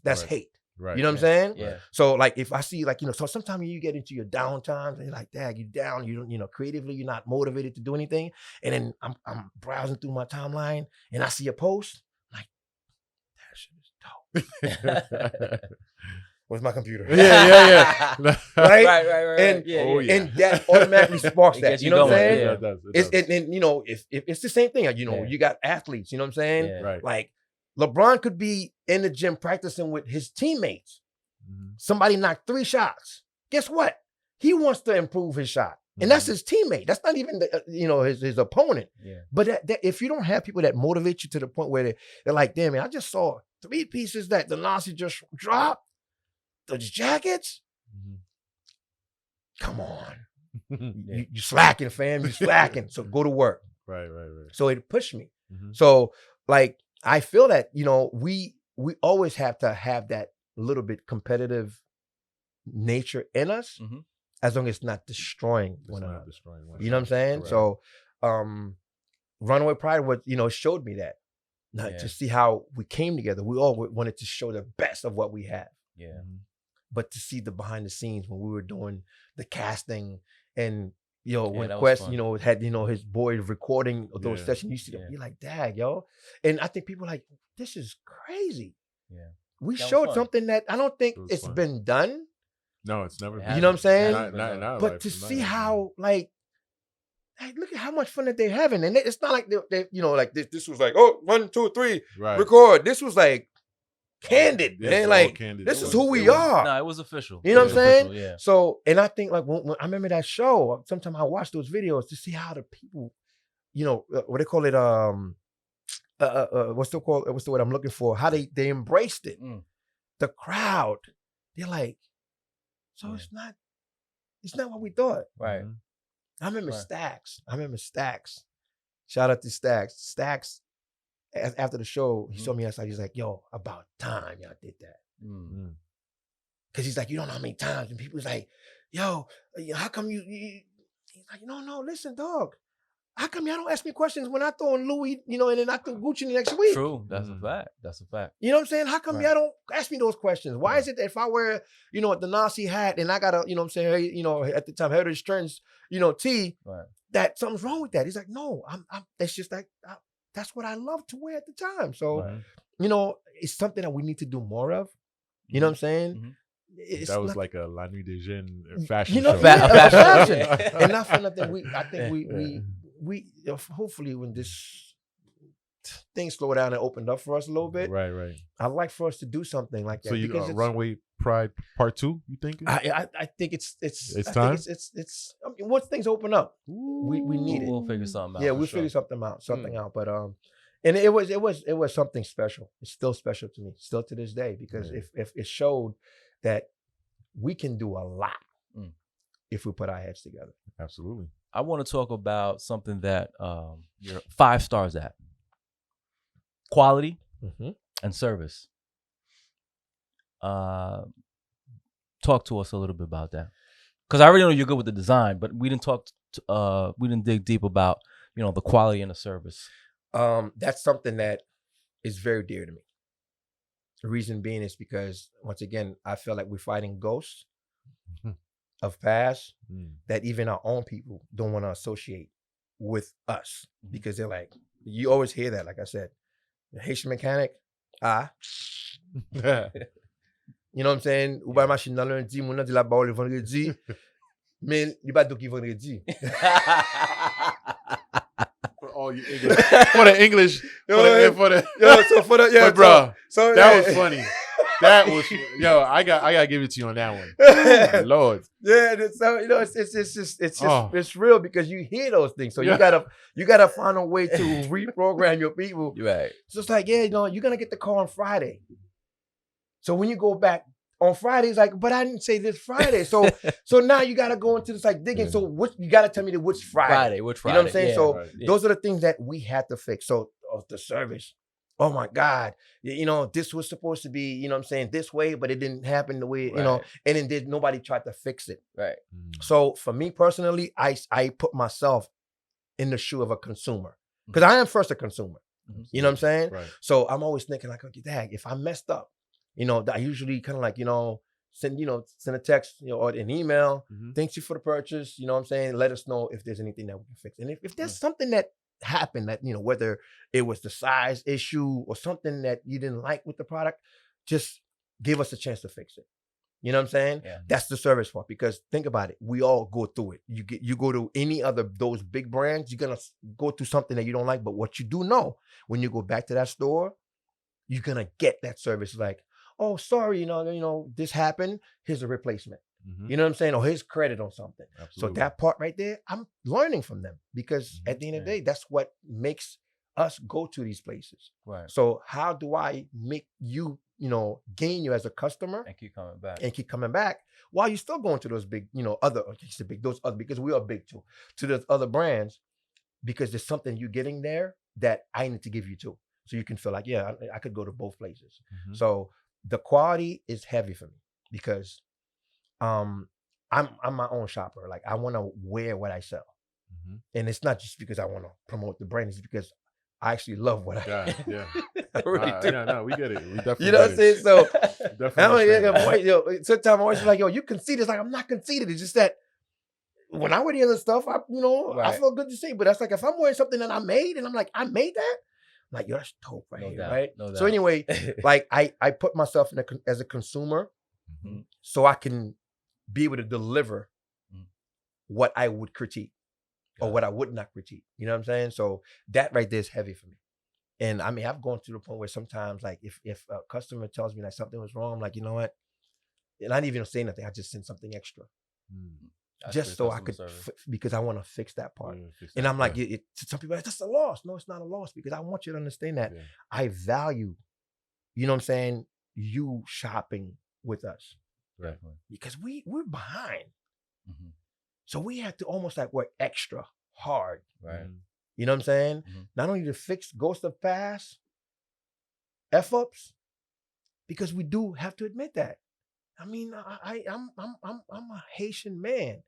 that's hate. Right. You know what I'm saying? Yeah. So like if I see so sometimes you get into your down times and you're like, dang, you down, you don't, creatively you're not motivated to do anything. And then I'm browsing through my timeline and I see a post, I'm like, that shit is dope. Where's my computer? Yeah. Right. And and that automatically sparks that. You know what I'm saying? Yeah, it does. If it's the same thing, you got athletes, you know what I'm saying? Yeah. Right. Like LeBron could be in the gym practicing with his teammates. Somebody knocked 3 shots. Guess what? He wants to improve his shot. And that's his teammate. That's not even his opponent. Yeah. But that if you don't have people that motivate you to the point where they're like, damn, man, I just saw 3 pieces that the Nazi just dropped. Those jackets. Come on. You slacking, fam. You slacking. So go to work. Right. So it pushed me. So like I feel that, we always have to have that little bit competitive nature in us, as long as it's not destroying one another. You know what I'm saying? Correct. So Runaway Pride showed me that. To see how we came together. We all wanted to show the best of what we have. Yeah. But to see the behind the scenes when we were doing the casting and when that Quest, was fun. had his boy recording those sessions, you see them, Yeah. you're like, dag, yo. And I think people are like, this is crazy. Yeah. We That was showed fun. something that I don't think It was it's fun. been done. No, it's never. It You know what I'm saying? Not in our But life, to not see in- how like look at how much fun that they're having. And it's not like they like this was like, oh, 1, 2, 3, Right. record. This was like candid, Yeah, man. it's all Like candid. this It is was- who we it was- are. No, it was official. You know It what I'm was saying? official, Yeah. So, and I think like when I remember that show, sometimes I watch those videos to see how the people, what they call it, what's the word I'm looking for? How they embraced it. The crowd, they're like, so it's not what we thought. Right. I remember Right. Stacks. Shout out to Stacks. Stacks, after the show, he saw me outside. He's like, yo, about time y'all did that. Because he's like, you don't know how many times. And people's like, yo, how come you he's like, no, listen, dog. How come y'all don't ask me questions when I throw in Louis, and then I throw Gucci the next week? True. That's a fact. That's a fact. You know what I'm saying? How come Right. y'all don't ask me those questions? Why is it that if I wear, the Nazi hat and I got a, at the time, Heritage Trends, tee, Right. that something's wrong with that. He's like, no, I'm that's just like, that's what I love to wear at the time. So, Right. It's something that we need to do more of. You know what I'm saying? Mhm. It's That was not- like a La Nuit des Jeunes fashion You know, show. yeah, fashion. And not for nothing. I think we hopefully when this things slow down and opened up for us a little bit, Right. I'd like for us to do something like that. So you because it's- Runway Pride Part 2, you thinking? I think it's time? it's I mean, once things open up, we need it. We'll figure something out. Yeah, for we'll sure. figure something out. But and it was something special. It's still special to me, still to this day, because if it showed that we can do a lot if we put our heads together. Absolutely. I want to talk about something that you're 5 stars at. quality Mm-hmm. and service. Talk to us a little bit about that, because I already know you're good with the design, but we didn't we didn't dig deep about the quality and the service. That's something that is very dear to me. The reason being is because, once again, I feel like we're fighting ghosts of past that even our own people don't want to associate with us, because they're like, you always hear that, like I said, the Haitian mechanic, you know what I'm saying? Ou ba machine nan lundi, moun nan di la ba ou le vendredi, mais li ba do ki vendredi. For all you English, for the English, But bro, so that was funny. That was I gotta give it to you on that one. Lord, yeah. So it's real, because you hear those things. So you gotta find a way to reprogram your people. Right. So it's like, you're gonna get the call on Friday. So when you go back on Friday, it's like, but I didn't say this Friday. So now you gotta go into this like digging. So you gotta tell me which Friday. Which Friday? You know what I'm saying? Yeah, so right. those are the things that we had to fix. So the service. Oh my God, this was supposed to be, you know what I'm saying, this way, but it didn't happen the way, and then nobody tried to fix it. Right. So for me personally, I put myself in the shoe of a consumer, because I am first a consumer. You know what I'm saying? Right. So I'm always thinking like, okay, dang, if I messed up, I usually kind of like, send a text, or an email. Thank you for the purchase. You know what I'm saying? Let us know if there's anything that we can fix. And if there's something that happened that, whether it was the size issue or something that you didn't like with the product, just give us a chance to fix it. You know what I'm saying? Yeah. That's the service part, because think about it. We all go through it. You go to any other those big brands, you're gonna go through something that you don't like. But what you do know, when you go back to that store, you're gonna get that service like, oh, sorry, this happened. Here's a replacement. You know what I'm saying? Or here's credit on something. Absolutely. So that part right there, I'm learning from them, because at the end of the day, that's what makes us go to these places. Right. So how do I make you, gain you as a customer And keep coming back. and keep coming back while you're still going to those big, because we are big too, to those other brands, because there's something you're getting there that I need to give you too. So you can feel like, I could go to both places. So the quality is heavy for me, because I'm my own shopper. Like, I want to wear what I sell. And it's not just because I want to promote the brand, it's because I actually love what I I really do. No, we get it. We definitely You know what I'm saying? So definitely sometimes I'm always like, you conceited. It's like, I'm not conceited. It's just that when I wear the other stuff, I feel good to say. But that's like, if I'm wearing something that I made and I'm like, I made that, I'm like, that's dope right here, right? No doubt. So anyway, like I put myself as a consumer, so I can be able to deliver what I would critique or what I would not critique. You know what I'm saying? So that right there is heavy for me. And I mean, I've gone to the point where sometimes, like, if a customer tells me that something was wrong, I'm like, you know what? And I didn't even say nothing. I just send something extra. Just so I could, because I want to fix that part. And I'm like, to some people, that's a loss. No, it's not a loss, because I want you to understand that I value, you know what I'm saying, you shopping with us. Right. Because we're behind. So we have to almost like work extra hard. Right. You know what I'm saying? Not only to fix ghost of past F-ups, because we do have to admit that. I mean, I'm a Haitian man,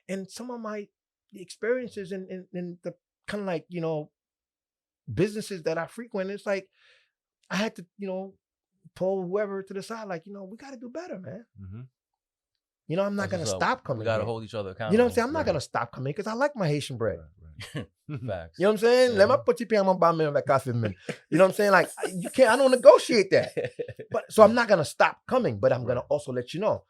and some of my experiences in the kind of like, businesses that I frequent, it's like I had to, pull whoever to the side, like, we got to do better, man. I'm not going to stop coming. We got to here. hold each other accountable. You know what I'm saying? I'm not going to stop coming, because I like my Haitian bread. Facts. You know what I'm saying? Let me put you on my man like coffee man. You know what I'm saying? Like, you can't, I don't negotiate that. But so I'm not going to stop coming, but I'm going to also let you know,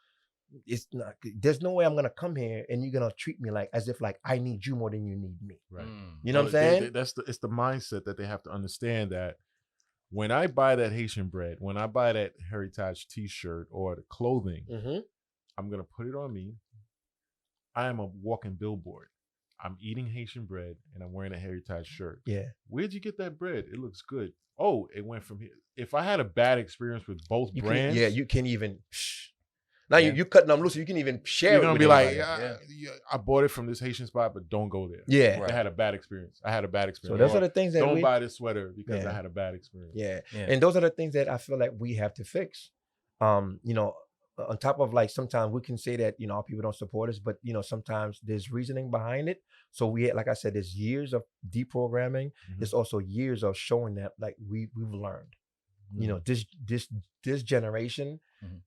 it's not, there's no way I'm going to come here and you're going to treat me like as if like I need you more than you need me. Right. You know what I'm saying? It's the mindset that they have to understand, that when I buy that Haitian bread, when I buy that Heritaj t-shirt or the clothing, I'm going to put it on me. I am a walking billboard. I'm eating Haitian bread and I'm wearing a Heritaj shirt. Yeah. Where'd you get that bread? It looks good. Oh, it went from here. If I had a bad experience with both brands. You can't even. Now Yeah. you cutting them loose. So you can even share You're it gonna with be like, anybody. I bought it from this Haitian spot, but don't go there. Yeah. Right. I had a bad experience. So those Or, are the things that don't we. buy this sweater because Yeah. I had a bad experience. Yeah. Yeah. And those are the things that I feel like we have to fix. You know, on top of like sometimes we can say that, you know, our people don't support us, but you know, sometimes there's reasoning behind it. So like I said, there's years of deprogramming. Mhm. There's also years of showing that like we've learned. You know, this generation Mhm.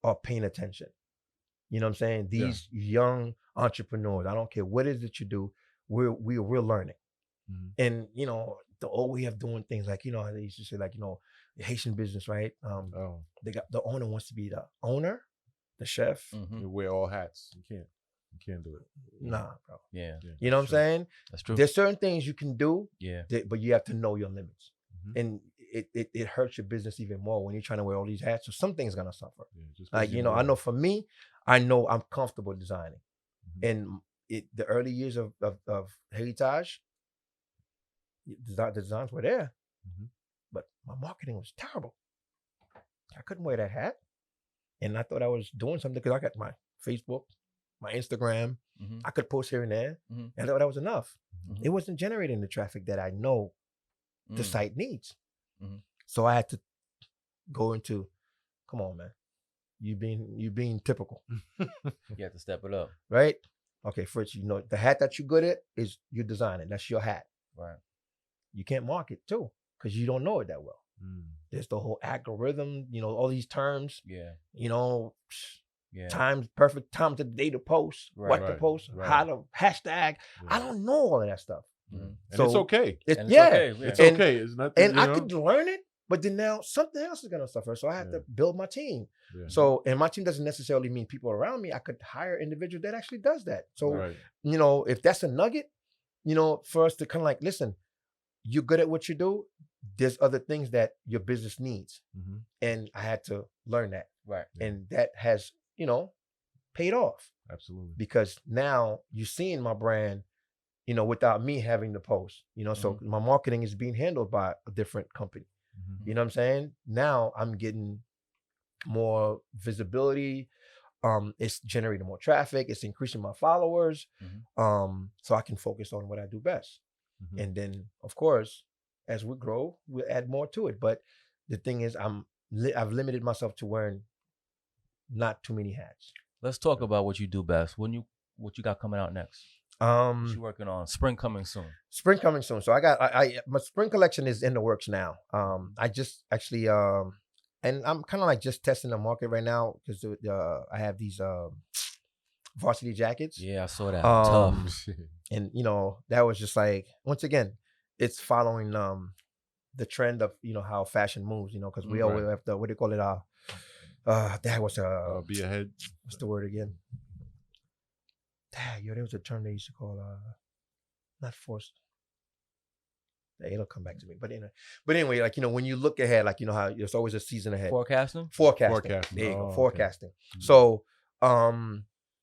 are paying attention. You know what I'm saying? These young entrepreneurs, I don't care what it is that you do, we're learning. Mhm. And you know, the old way of doing things, like, you know, they used to say, like, you know, Haitian business, right? They got the owner wants to be the owner, the chef. Mhm. You wear all hats. You can't do it. Nah, bro. Yeah. You know what I'm saying? That's true. There's certain things you can do, Yeah. but you have to know your limits. Mhm. And it hurts your business even more when you're trying to wear all these hats. So something's gonna suffer. Yeah, just Like, because you know, I know for me, I know I'm comfortable designing. Mhm. And the early years of Heritaj, the designs were there, Mhm. but my marketing was terrible. I couldn't wear that hat. And I thought I was doing something because I got my Facebook, my Instagram. Mhm. I could post here and there. Mhm. And I thought that was enough. Mhm. It wasn't generating the traffic that I know the Mm. site needs. Mhm. So I had to go into, come on, man. You being typical, You have to step it up. right? Okay, Fritz, you know, the hat that you're good at is you're designing. That's your hat. Right. You can't market too because you don't know it that well. Mm. There's the whole algorithm, you know, all these terms, Yeah. you know, Yeah. perfect time of the day to post, Right. what to Right. post, Right. how to hashtag. Yeah. I don't know all of that stuff. Mhm. And So it's okay. It's, And it's yeah, okay, yeah. It's And- okay. It's not. and you I know? could learn it, but then now something else is gonna suffer. So I have Yeah. to build my team. Yeah. So, and my team doesn't necessarily mean people around me. I could hire an individual that actually does that. So, right. you know, if that's a nugget, you know, for us to kind of like, listen, you're good at what you do. There's other things that your business needs. Mhm. And I had to learn that. Right. Yeah. And that has, you know, paid off Absolutely. because now you're seeing my brand, you know, without me having to post, you know, so my marketing is being handled by a different company. Mhm. You know what I'm saying? Now I'm getting more visibility. It's generating more traffic. It's increasing my followers. Mhm. So I can focus on what I do best. Mhm. And then, of course, as we grow, we'll add more to it. But the thing is, I've limited myself to wearing not too many hats. Let's talk about what you do best. What you got coming out next? What you working on? Spring coming soon. Spring coming soon. So my spring collection is in the works now. I just actually and I'm kind of like just testing the market right now because I have these varsity jackets. Yeah, I saw that. Um, Tough. And you know, that was just like, once again, it's following the trend of, you know, how fashion moves, you know, because we always have to, what do you call it? That was Be ahead. what's the word again? There was a term they used to call not forced. It'll come back to me. But anyway, like, you know, when you look ahead, like, you know how there's always a season ahead. Forecasting. Forecasting. There you go. okay. Forecasting. Mhm. So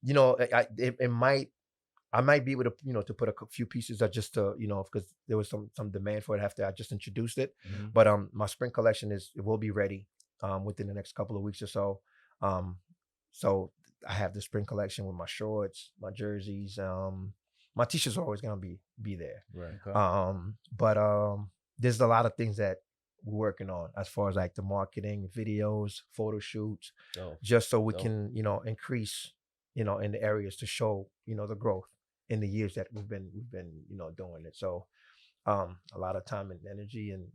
you know, I might be able to, you know, to put a few pieces just to, you know, because there was some demand for it after I just introduced it. Mhm. But my spring collection will be ready within the next couple of weeks or so. So I have the spring collection with my shorts, my jerseys. My t-shirts are always gonna be there. Right. Okay. But there's a lot of things that we're working on as far as like the marketing, videos, photo shoots, Dope. just so we Dope. can, you know, increase, you know, in the areas to show, you know, the growth in the years that we've been, you know, doing it. So a lot of time and energy and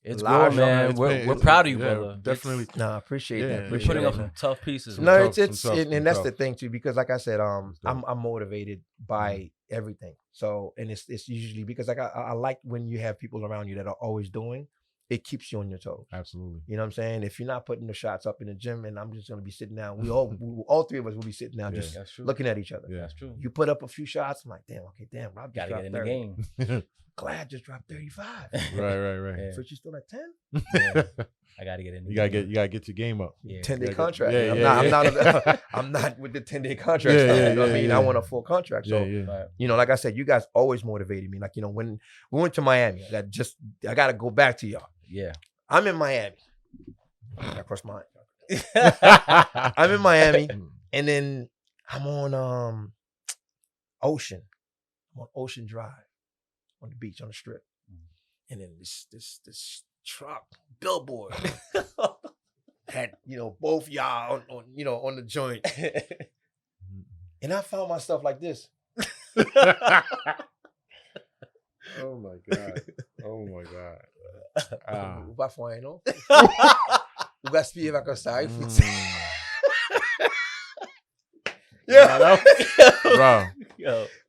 It's large- growing, man. It's We're been- proud of you, yeah, brother. definitely. no, I appreciate Yeah, that. yeah, You're Appreciate putting that, up man. some tough pieces. Some No, tough- it's some tough- and that's some the tough. thing too, because like I said, It's dope. I'm motivated by everything. So, and it's usually because like I like when you have people around you that are always doing, it keeps you on your toes. Absolutely. You know what I'm saying? If you're not putting the shots up in the gym, and I'm just gonna be sitting down, all three of us will be sitting down Yeah. just That's true. looking at each other. Yeah. That's true. You put up a few shots, I'm like, damn, Rob just Gotta dropped get in the 30. game. Glad just dropped 35. Right. Yeah. Fritz, you still at 10? Yeah. I gotta get in the You game. gotta get your game up. Yeah. 10-day Yeah, contract. yeah, man. I'm not with the 10-day contract. Yeah, stuff, yeah, you know what I yeah, mean? yeah. I want a full contract. So, Yeah. Right. you know, like I said, you guys always motivated me. Like, you know, when we went to Miami, I got to go back to y'all. Yeah. I'm in Miami. I crossed my I'm in Miami, and then I'm on Ocean. I'm on Ocean Drive, on the beach, on the strip, and then this truck billboard had both y'all on the joint, and I found myself like this. Oh my god! Oh my god! Ou pas fouin, non? Ou gaspiller vacances, Yeah,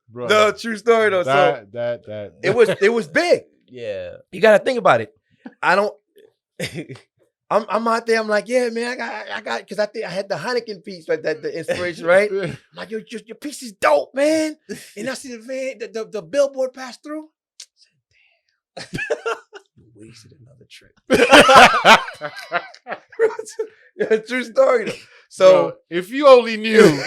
bro. No, true story though. That it was big. Yeah. You gotta think about it. I don't. I'm out there. I'm like, yeah, man. I got because I think I had the Heineken piece, right? That the inspiration, right? I'm like, your piece is dope, man. And I see the van, the billboard pass through. I said, damn, you wasted another trip. True story though. So bro, if you only knew,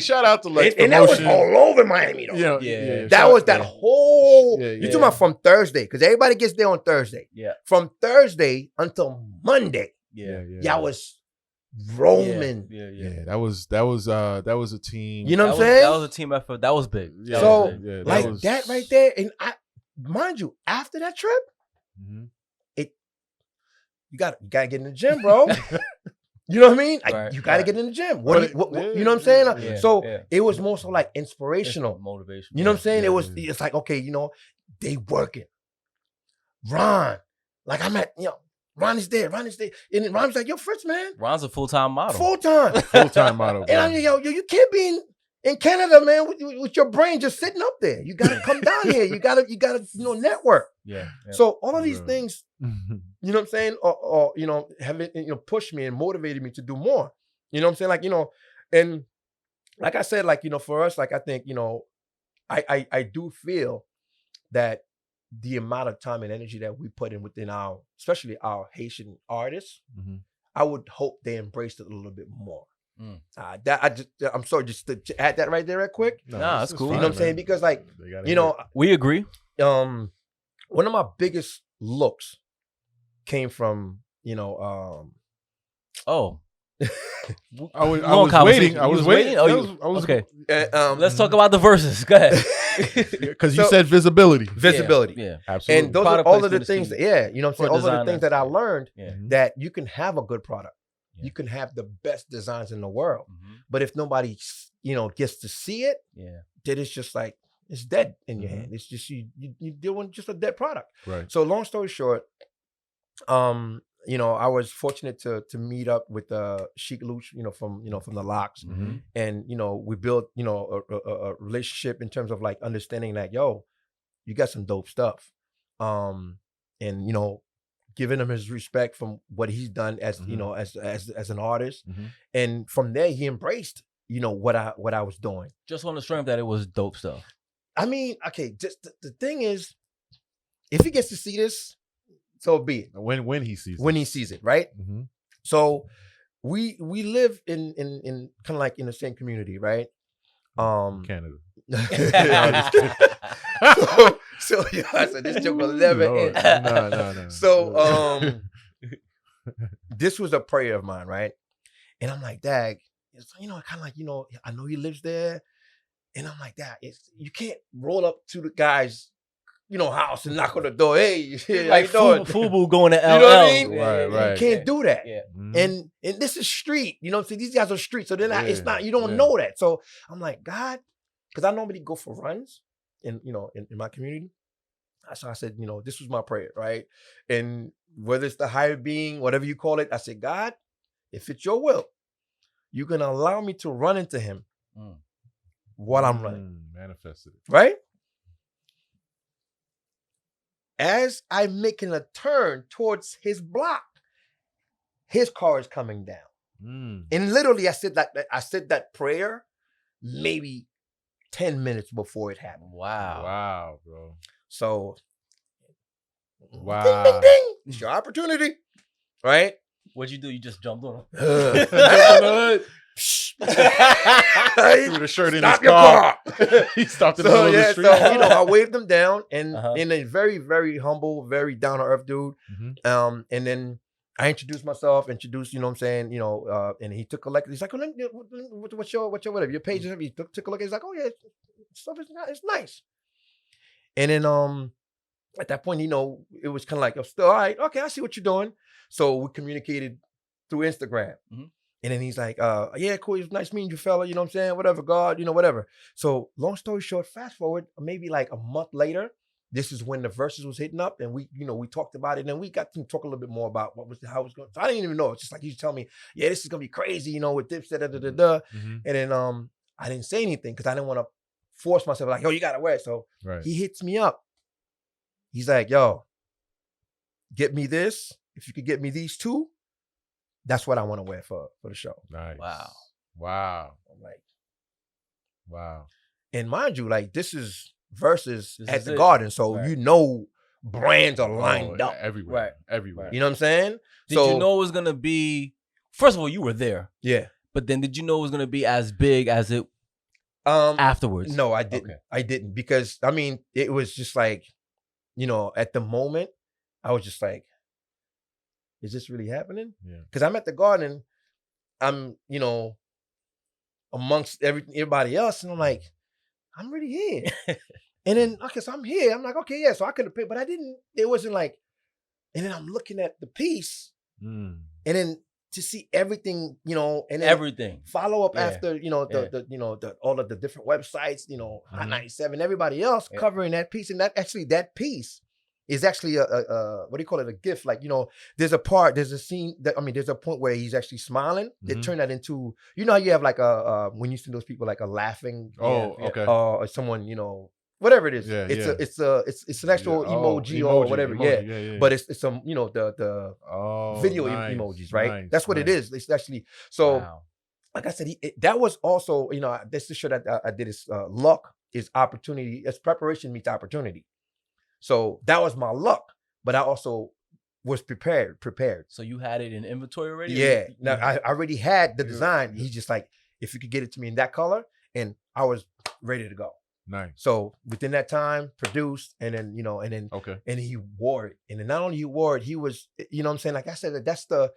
shout out to Lex and that was Promotion. all over Miami though. Yeah. That was that whole. Yeah, You talking about from Thursday because everybody gets there on Thursday. Yeah. From Thursday until Monday, Yeah. y'all was roaming. Yeah, that was a team. You know what I'm That saying? was a team effort. That was big. Yeah, So, that like was- that right there, and mind you, after that trip, Mhm. you got to get in the gym, bro. You know what I mean? Right, You got to right. get in the gym. But You know what I'm saying? Yeah, So yeah. it was more so like inspirational. Motivation. You know what I'm saying? Yeah, It's like, okay, they working. Ron, like I'm at, Ron is there. And then Ron's like, yo, Fritz, man, Ron's a full-time model. full time. Full-time model. And I'm like, yo, you can't be in Canada, man, with your brain just sitting up there. You gotta come down here. You gotta, network. Yeah. So all of these Yeah. things, you know what I'm saying, or have it, pushed me and motivated me to do more. You know what I'm saying? Like, and like I said, like, for us, like I think, I do feel that the amount of time and energy that we put in within especially our Haitian artists, Mhm. I would hope they embraced it a little bit more. Mm. I'm sorry, just to add that right there, right quick. Nah, that's it's cool. You know what I'm fine, saying? man. Because like, They gotta hear it. We agree. one of my biggest looks came from, Oh. I was Long conversation. waiting. I You was was waiting. waiting? Oh, I was okay. let's Let's talk about the verses. Go ahead. because you So- said visibility. visibility. Yeah. Absolutely. And those Product are all of the placement is things key. that, you know what I'm saying? For All of the designers, things that I yeah. learned Yeah. that you can have a good product. Yeah. You can have the best designs in the world. Mhm. But if nobody, gets to see it, Yeah. then it's just like, it's dead in your Mhm. hand. It's just, you're doing just a dead product. Right. So long story short, I was fortunate to meet up with Sheek Louch, from the Louch. Mhm. And, we built, a relationship in terms of like understanding that, yo, you got some dope stuff. And, giving him his respect from what he's done as, as an artist. Mhm. And from there, he embraced, what I was doing. Just on the strength that it was dope stuff. I mean, okay, just the thing is, if he gets to see this, so be it. When he sees When he sees it, right? Mhm. So we live in kind of like in the same community, right? Canada. so yeah, I said this joke will never Lord. end. No. So this was a prayer of mine, right? And I'm like, Dag, it's kind of like, I know he lives there. And I'm like, Dag, you can't roll up to the guy's, house and knock on the door. Hey, how Like you doing? Fubu going to LL. You know what I mean? Right. You can't do that. Yeah. Mhm. And this is street, see, these guys are street. So then it's Yeah, not, you don't yeah. know that. So I'm like, God, because I normally go for runs in my community. So I said, this was my prayer, right? And whether it's the higher being, whatever you call it, I said, God, if it's your will, you can allow me to run into him while I'm running, Manifested it. right? As I'm making a turn towards his block, his car is coming down. Mm. And literally, I said that prayer maybe 10 minutes before it happened. Wow. Wow, bro. So, Wow. ding, ding, ding. It's your opportunity, right? What'd you do? You just jumped on him. Threw the shirt in Stop his your car. car. He stopped in the So middle yeah, of the so street. I waved him down, and Uh-huh. in a very, very humble, very down to earth dude. Mhm. And then I introduced myself, you know what I'm saying, and he took a look. He's like, oh, what's your whatever, your page? He took a look. He's like, oh yeah, stuff is it's nice. And then at that point, it was kind of like, still all right, okay, I see what you're doing. So we communicated through Instagram. Mm-hmm. And then he's like, yeah, cool, it's nice meeting you, fella, you know what I'm saying? Whatever, God, whatever. So long story short, fast forward, maybe like a month later, this is when the verses was hitting up, and we talked about it, and we got to talk a little bit more about how it was going. So I didn't even know. It's just like you tell me, yeah, this is gonna be crazy, with dips, Mm-hmm. and then I didn't say anything because I didn't want to force myself like, yo, you gotta wear it. So he hits me up. He's like, yo, get me this. If you could get me these two, that's what I want to wear for the show. Nice. Wow. I'm like, wow. And mind you, like this is versus at the it. Garden, so Right. Brands are lined up everywhere. Right. Everywhere. You know what I'm saying? Did you know it was gonna be? First of all, you were there. Yeah. But then, did you know it was gonna be as big as it afterwards? No, I didn't. Okay. I didn't, because I mean, it was just like, at the moment, I was just like, is this really happening? Yeah. Because I'm at the Garden, I'm amongst everybody else, and I'm like, I'm really here. And then, okay, so I'm here. I'm like, okay, yeah. So I could have paid, but I didn't. It wasn't like. And then I'm looking at the piece, and then to see everything, and then Everything. follow up Yeah. after, the all of the different websites, Hot 97, everybody else covering that piece, and that piece is actually a what do you call it? A gift. Like, there's a scene there's a point where he's actually smiling. They turn that into, how you have like when you see those people like a laughing, okay. or someone, whatever it is. Yeah, it's an actual emoji or whatever. Yeah. But it's some, the video emojis, right? Nice, That's what it is. It's actually, so like I said, that was also, this to show that I did is luck is opportunity. It's preparation meets opportunity. So that was my luck, but I also was prepared. So you had it in inventory already? Yeah. Now I already had the design. He's just like, if you could get it to me in that color, and I was ready to go. Nice. So within that time, produced, and then, and he wore it. And then not only he wore it, he was, what I'm saying? Like I said, that's the,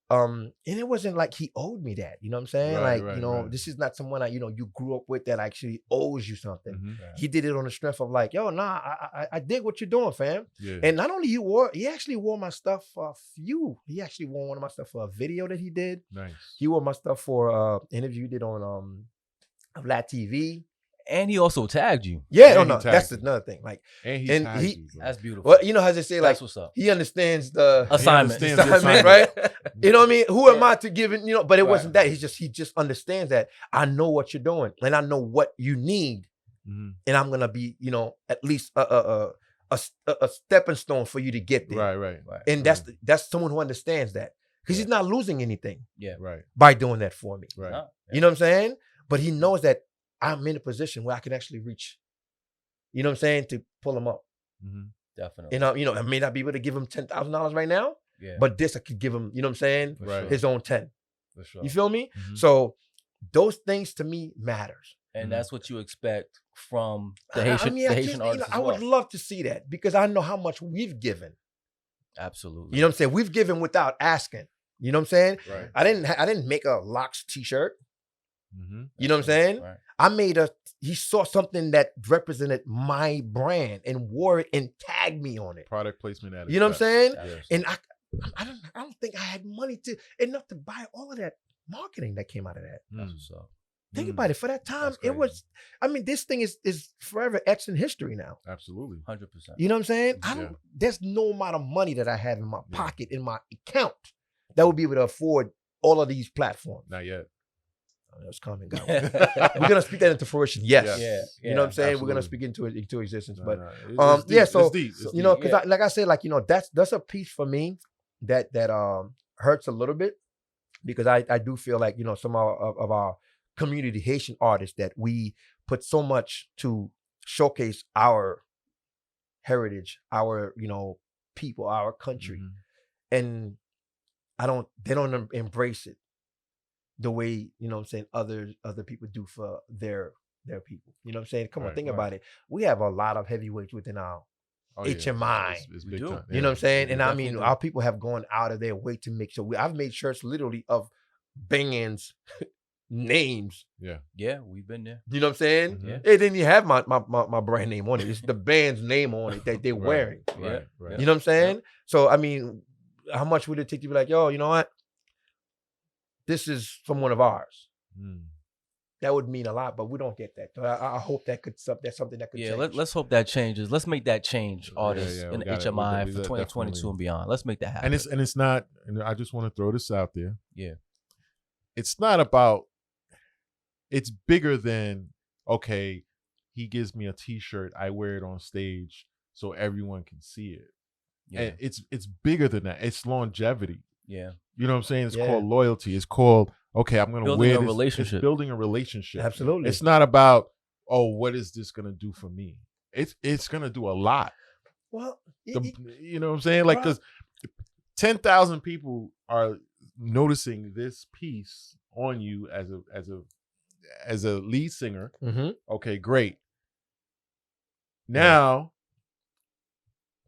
and it wasn't like he owed me that, you know what I'm saying? Right. This is not someone you grew up with that actually owes you something. Mm-hmm. Yeah. He did it on the strength of like, yo, nah, I dig what you're doing, fam. Yeah. And not only he actually wore my stuff for a few. He actually wore one of my stuff for a video that he did. Nice. He wore my stuff for interview he did on Vlad TV. And he also tagged you. Yeah, And no, he tagged that's you. another thing. Like, And he and tagged he- you, bro. That's beautiful. well, you know how they say, like, That's what's up. he understands the Assignment. He understands the assignment, assignment. right? You know what I mean? Who am I to give it? But it Right. wasn't that. He just understands that I know what you're doing, and I know what you need, Mhm. and I'm gonna be, at least a stepping stone for you to get there. Right. And that's someone who understands that, because he's not losing anything Right. by doing that for me. Right. Huh? You know what I'm saying? But he knows that I'm in a position where I can actually reach, you know what I'm saying, to pull him up. Mhm. Definitely. And I may not be able to give him $10,000 right now, Yeah. but this I could give him, you know what I'm saying, For Right. sure. his own 10. For sure. You feel me? Mhm. So those things to me matters. And Mhm. that's what you expect from the I Haitian, mean, the I Haitian just, artists I as would well. love to see that, because I know how much we've given. Absolutely. You know what I'm saying? We've given without asking. You know what I'm saying? Right. I didn't make a Louch t-shirt. Mhm. You know what I'm saying? Right. I made he saw something that represented my brand and wore it and tagged me on it. Product placement at You know what I'm saying? Yes. And I don't think I had money enough to buy all of that marketing that came out of that. That's Mm. what's up. Think Mm. about it. For that time, That's it crazy. was, this thing is forever etched in history now. Absolutely. 100%. You know what I'm saying? There's no amount of money that I have in my pocket, in my account, that would be able to afford all of these platforms. Not yet. That was coming, God. We're gonna speak that into fruition. Yes. Yeah. You know what I'm saying? We're gonna Absolutely. speak into existence. No, But no. It's yeah, deep. so, It's deep. It's you deep. know, because Yeah. like I said, like, that's a piece for me that hurts a little bit, because I do feel like, some of our community Haitian artists, that we put so much to showcase our heritage, our, people, our country. Mhm. And they don't embrace it the way, you know what I'm saying, other people do for their people. You know what I'm saying? Come on, Right, think right. about it. We have a lot of heavyweights within our Oh, yeah. HMI. It's We big do. time. You know what I'm saying? we And I definitely mean, do. our people have gone out of their way to make sure. I've made shirts literally of bands' names. Yeah, we've been there. You know what I'm saying? Mhm. Yeah. It didn't even have my brand name on it. It's the band's name on it that they're Right. wearing. Right. Right. You know what I'm saying? So I mean, how much would it take to be like, yo, you know what? This is from one of ours. Mm. That would mean a lot, but we don't get that. So I hope that's something that could Yeah, change. let's hope that changes. Let's make that change, artists yeah, in we the gotta- HMI we for definitely- 2022 and beyond. Let's make that happen. And it's not. And I just want to throw this out there. Yeah. It's not about. It's bigger than okay. He gives me a T-shirt. I wear it on stage so everyone can see it. Yeah. And it's bigger than that. It's longevity. Yeah. You know what I'm saying? It's Yeah. called loyalty. It's called okay. I'm going to Building wear a this. relationship. It's building a relationship. Absolutely. It's not about oh, what is this going to do for me? It's going to do a lot. Well, You know what I'm saying? Like, because 10,000 people are noticing this piece on you as a lead singer. mm-hmm. Okay, great. Now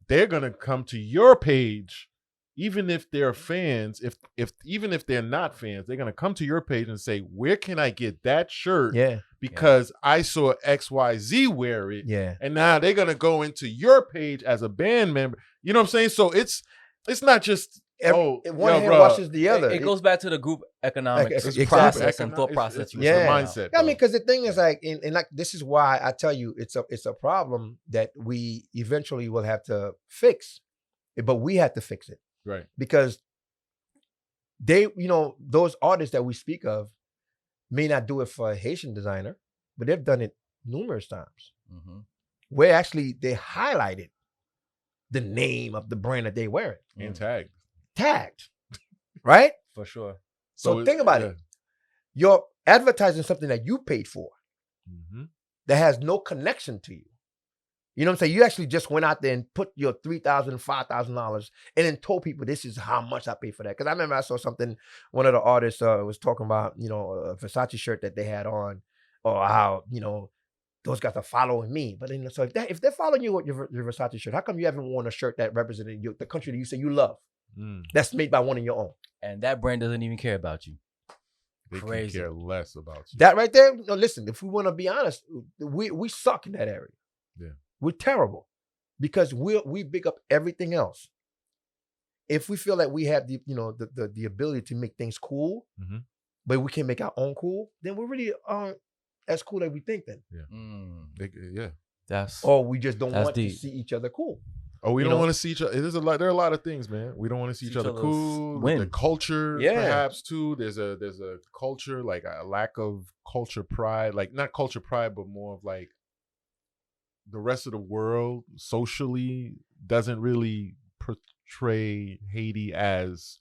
they're gonna come to your page, even if they're fans. Even if they're not fans, they're gonna come to your page and say, "Where can I get that shirt?" Yeah. Because I saw XYZ wear it. Yeah. And now they're gonna go into your page as a band member. You know what I'm saying? So it's not just One yo, hand bro, washes the other. It goes back to the group economics Exactly. process and thought It's process. the Yeah. mindset. I mean, bro. because the thing is like, and like this is why I tell you it's a problem that we eventually will have to fix, but we have to fix it right. because they, those artists that we speak of may not do it for a Haitian designer, but they've done it numerous times. Mm-hmm. Where actually they highlighted the name of the brand that they wearing, And tagged, right? For sure. So think about it. You're advertising something that you paid for Mm-hmm. that has no connection to you. You know what I'm saying? You actually just went out there and put your $3,000, $5,000 and then told people this is how much I paid for that. Because I remember I saw something, one of the artists was talking about, a Versace shirt that they had on, or how, those guys are following me. But then, so if they're following you with your Versace shirt, how come you haven't worn a shirt that represented the country that you say you love? That's made by one of your own. And that brand doesn't even care about you. They Crazy. can care less about you. That right there, no, listen, if we want to be honest, we suck in that area. Yeah. We're terrible because we big up everything else. If we feel that we have the ability to make things cool, Mm-hmm. but we can make our own cool, then we really aren't as cool as we think then. Yeah. Or Or we just don't That's want deep. to see each other cool. Oh, we You don't know? want to see each other. There are a lot of things, man. We don't want to see each other other's cool. win. The culture, Yeah. perhaps too. There's a culture, like a lack of culture pride, like not culture pride, but more of like the rest of the world socially doesn't really portray Haiti as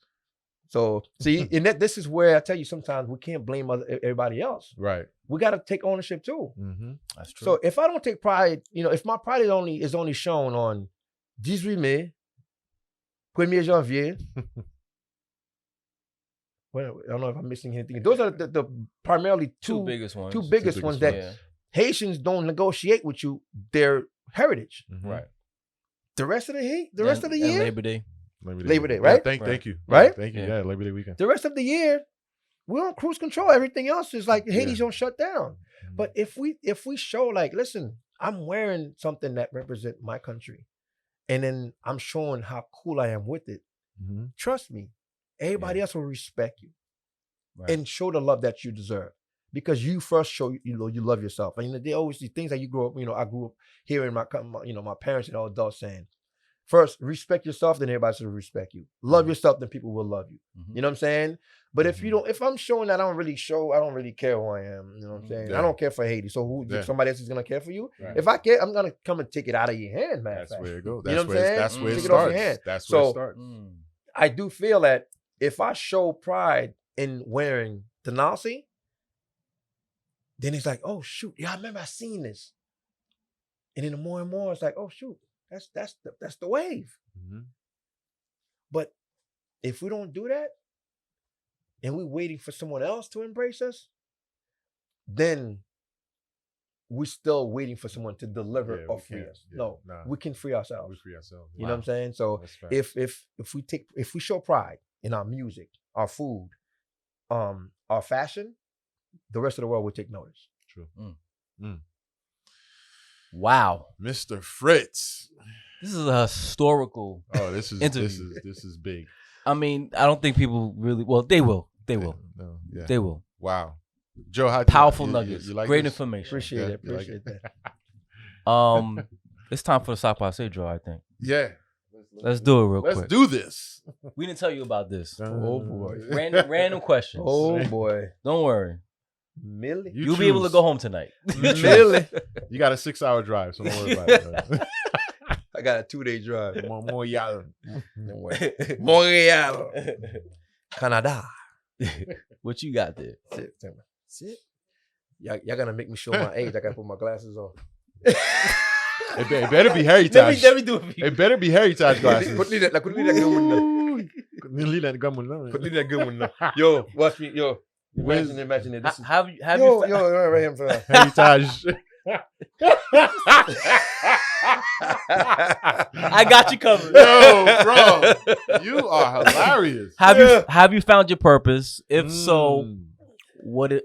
So see, and this is where I tell you sometimes we can't blame everybody else. right. We got to take ownership too. Mm-hmm. that's true. So if I don't take pride, if my pride is only shown on 18 Mai, 1er Janvier. Well, I don't know if I'm missing anything. Those are the primarily two biggest ones. two biggest ones that Yeah. Haitians don't negotiate with you their heritage. Mm-hmm. Right. The rest of the rest of the And year, Labor Day. Labor Day, Yeah, right? thank you. Right? Yeah, thank you. Yeah. Yeah, Labor Day weekend. the rest of the year, we're on cruise control. Everything else is like Haiti's Yeah. on shutdown. But if we show like, listen, I'm wearing something that represents my country, and then I'm showing how cool I am with it, Mm-hmm. trust me, everybody else will respect you Right. and show the love that you deserve because you first show you love yourself. And they always see things that you grow up. I grew up hearing my parents and all adults saying, first respect yourself, then everybody should respect you. Love yourself, then people will love you. Mhm. You know what I'm saying? But if I'm showing that I don't really care who I am. You know what I'm saying? Yeah. I don't care for Haiti. So who Yeah. somebody else is gonna care for you? Right. If I care, I'm gonna come and take it out of your hand, man. That's where it goes. You know what I'm saying? That's where it Take it off your starts. hand. That's where it So- starts. Mm. I do feel that if I show pride in wearing the Nazi, then it's like, oh shoot, yeah, I remember I seen this. And then the more and more, it's like, oh shoot, that's the wave. Mm-hmm. But if we don't do that, and we're waiting for someone else to embrace us, then we're still waiting for someone to deliver Yeah, or we free can't. us. Yeah, No, nah. we can free ourselves. We free ourselves. You know what I'm saying? So That's fact. if we show pride in our music, our food, our fashion, the rest of the world will take notice. True. Wow. Mr. Fritz. This is a historical. Oh, this is Interview. this is big. I mean, I don't think people really. Well, they will. They will. No, yeah. They will. Wow. Joe, how Powerful nuggets. you like Great this? information. Appreciate Yeah, it. you like Appreciate it? that. It's time for the Sock Passe draw. I think. Yeah. Let's do it real Let's quick. do this. We didn't tell you about this. Oh boy. Random questions. Oh boy. Don't worry. Millie. You'll be able to go home tonight. Millie. You got a 6-hour drive, so don't worry about it. I got a 2-day drive. Montreal. Montreal. Canada. What you got there? Sit. Y'all gonna make me show my age. I gotta put my glasses on. It better be Heritaj. Let me do it for you. It better be Heritaj glasses. Put that good one. Leave that gum alone. Put that good one. Yo, watch me. Yo, imagine it. This is Have yo, you? right here. Heritaj. I got you covered. Yo, bro, you are hilarious. Have you found your purpose? If so, Mm.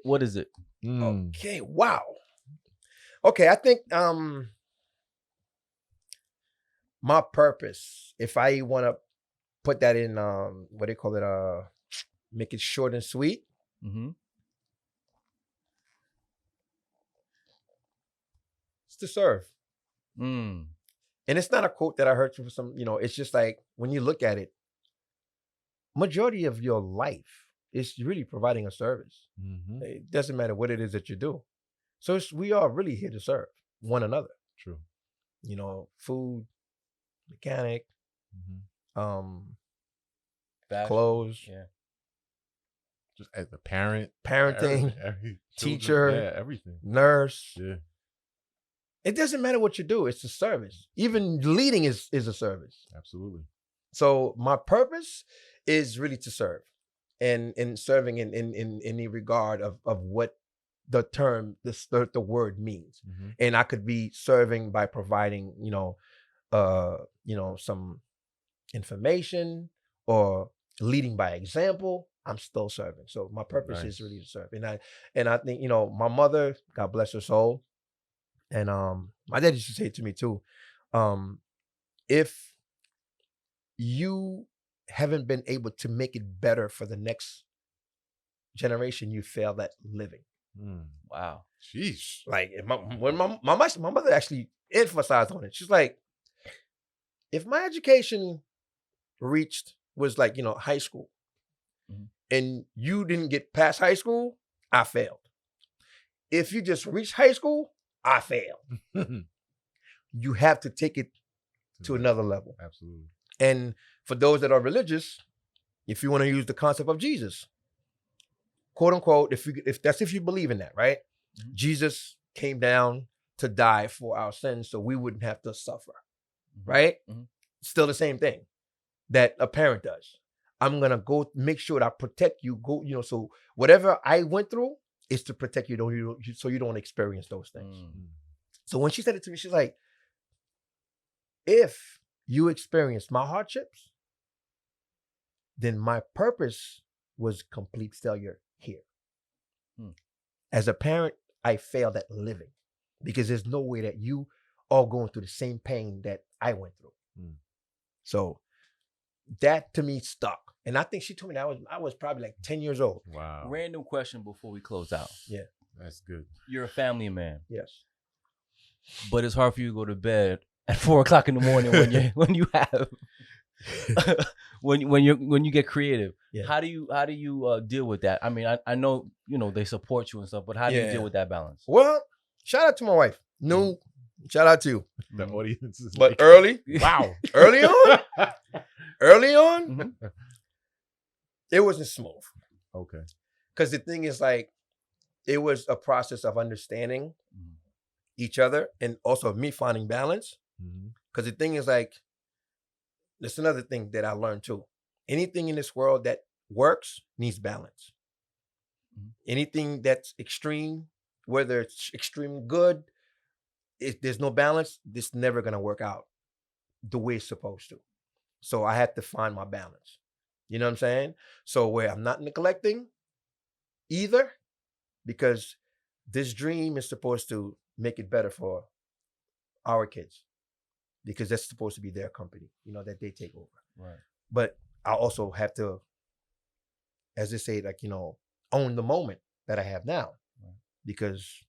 what is it? Mm. Okay, wow. Okay, I think my purpose, if I want to put that in what they call it, make it short and sweet. Mm-hmm. It's to serve. Mm. And it's not a quote that I heard from some, it's just like when you look at it, majority of your life is really providing a service. Mm-hmm. It doesn't matter what it is that you do. So we are really here to serve one another. True. Food, mechanic, Mm-hmm. Fashion. clothes, Yeah. Just as a parent, parenting, every teacher, yeah, everything. nurse. Yeah. It doesn't matter what you do. It's a service. Even leading is a service. Absolutely. So my purpose is really to serve, and in serving in the regard of what the term, the word means. Mm-hmm. And I could be serving by providing, some information or leading by example. I'm still serving. So my purpose is really to serve. And I think, my mother, God bless her soul, and my dad used to say to me too, if you haven't been able to make it better for the next generation, you failed at living. Mm. Wow. Sheesh. Like when my mother actually emphasized on it. She's like, if my education was like, high school, Mhm. and you didn't get past high school, I failed. If you just reached high school, I failed. You have to take it to another level. Absolutely. And for those that are religious, if you want to use the concept of Jesus, quote unquote, if you believe in that, right? Mhm. Jesus came down to die for our sins so we wouldn't have to suffer, right? Mhm. Still the same thing that a parent does. I'm gonna go make sure that I protect you. So whatever I went through is to protect you, so you don't experience those things. Mm. So when she said it to me, she's like, if you experience my hardships, then my purpose was complete failure here. Hmm. As a parent, I failed at living because there's no way that you are going through the same pain that I went through. Hmm. So that to me stuck. And I think she told me that I was probably like 10 years old. Wow. Random question before we close out. Yeah. That's good. You're a family man, Yes. but it's hard for you to go to bed at 4:00 in the morning when you have when you get creative. Yeah. How do you deal with that? I mean, I know they support you and stuff, but how do you Yeah. deal with that balance? Well, shout out to my wife. No, shout out to you. The audience is But like, early wow. early on, Mhm. it wasn't smooth. Okay. Because the thing is, like, it was a process of understanding Mhm. each other and also me finding balance. Mm-hmm. Because the thing is, like, that's another thing that I learned too. Anything in this world that works needs balance. Mhm. Anything that's extreme whether it's extremely good, if there's no balance, this never gonna work out the way it's supposed to. So I had to find my balance. You know what I'm saying? So where I'm not neglecting either, because this dream is supposed to make it better for our kids, because that's supposed to be their company, that they take over. Right. But I also have to, as they say, like, own the moment that I have now, because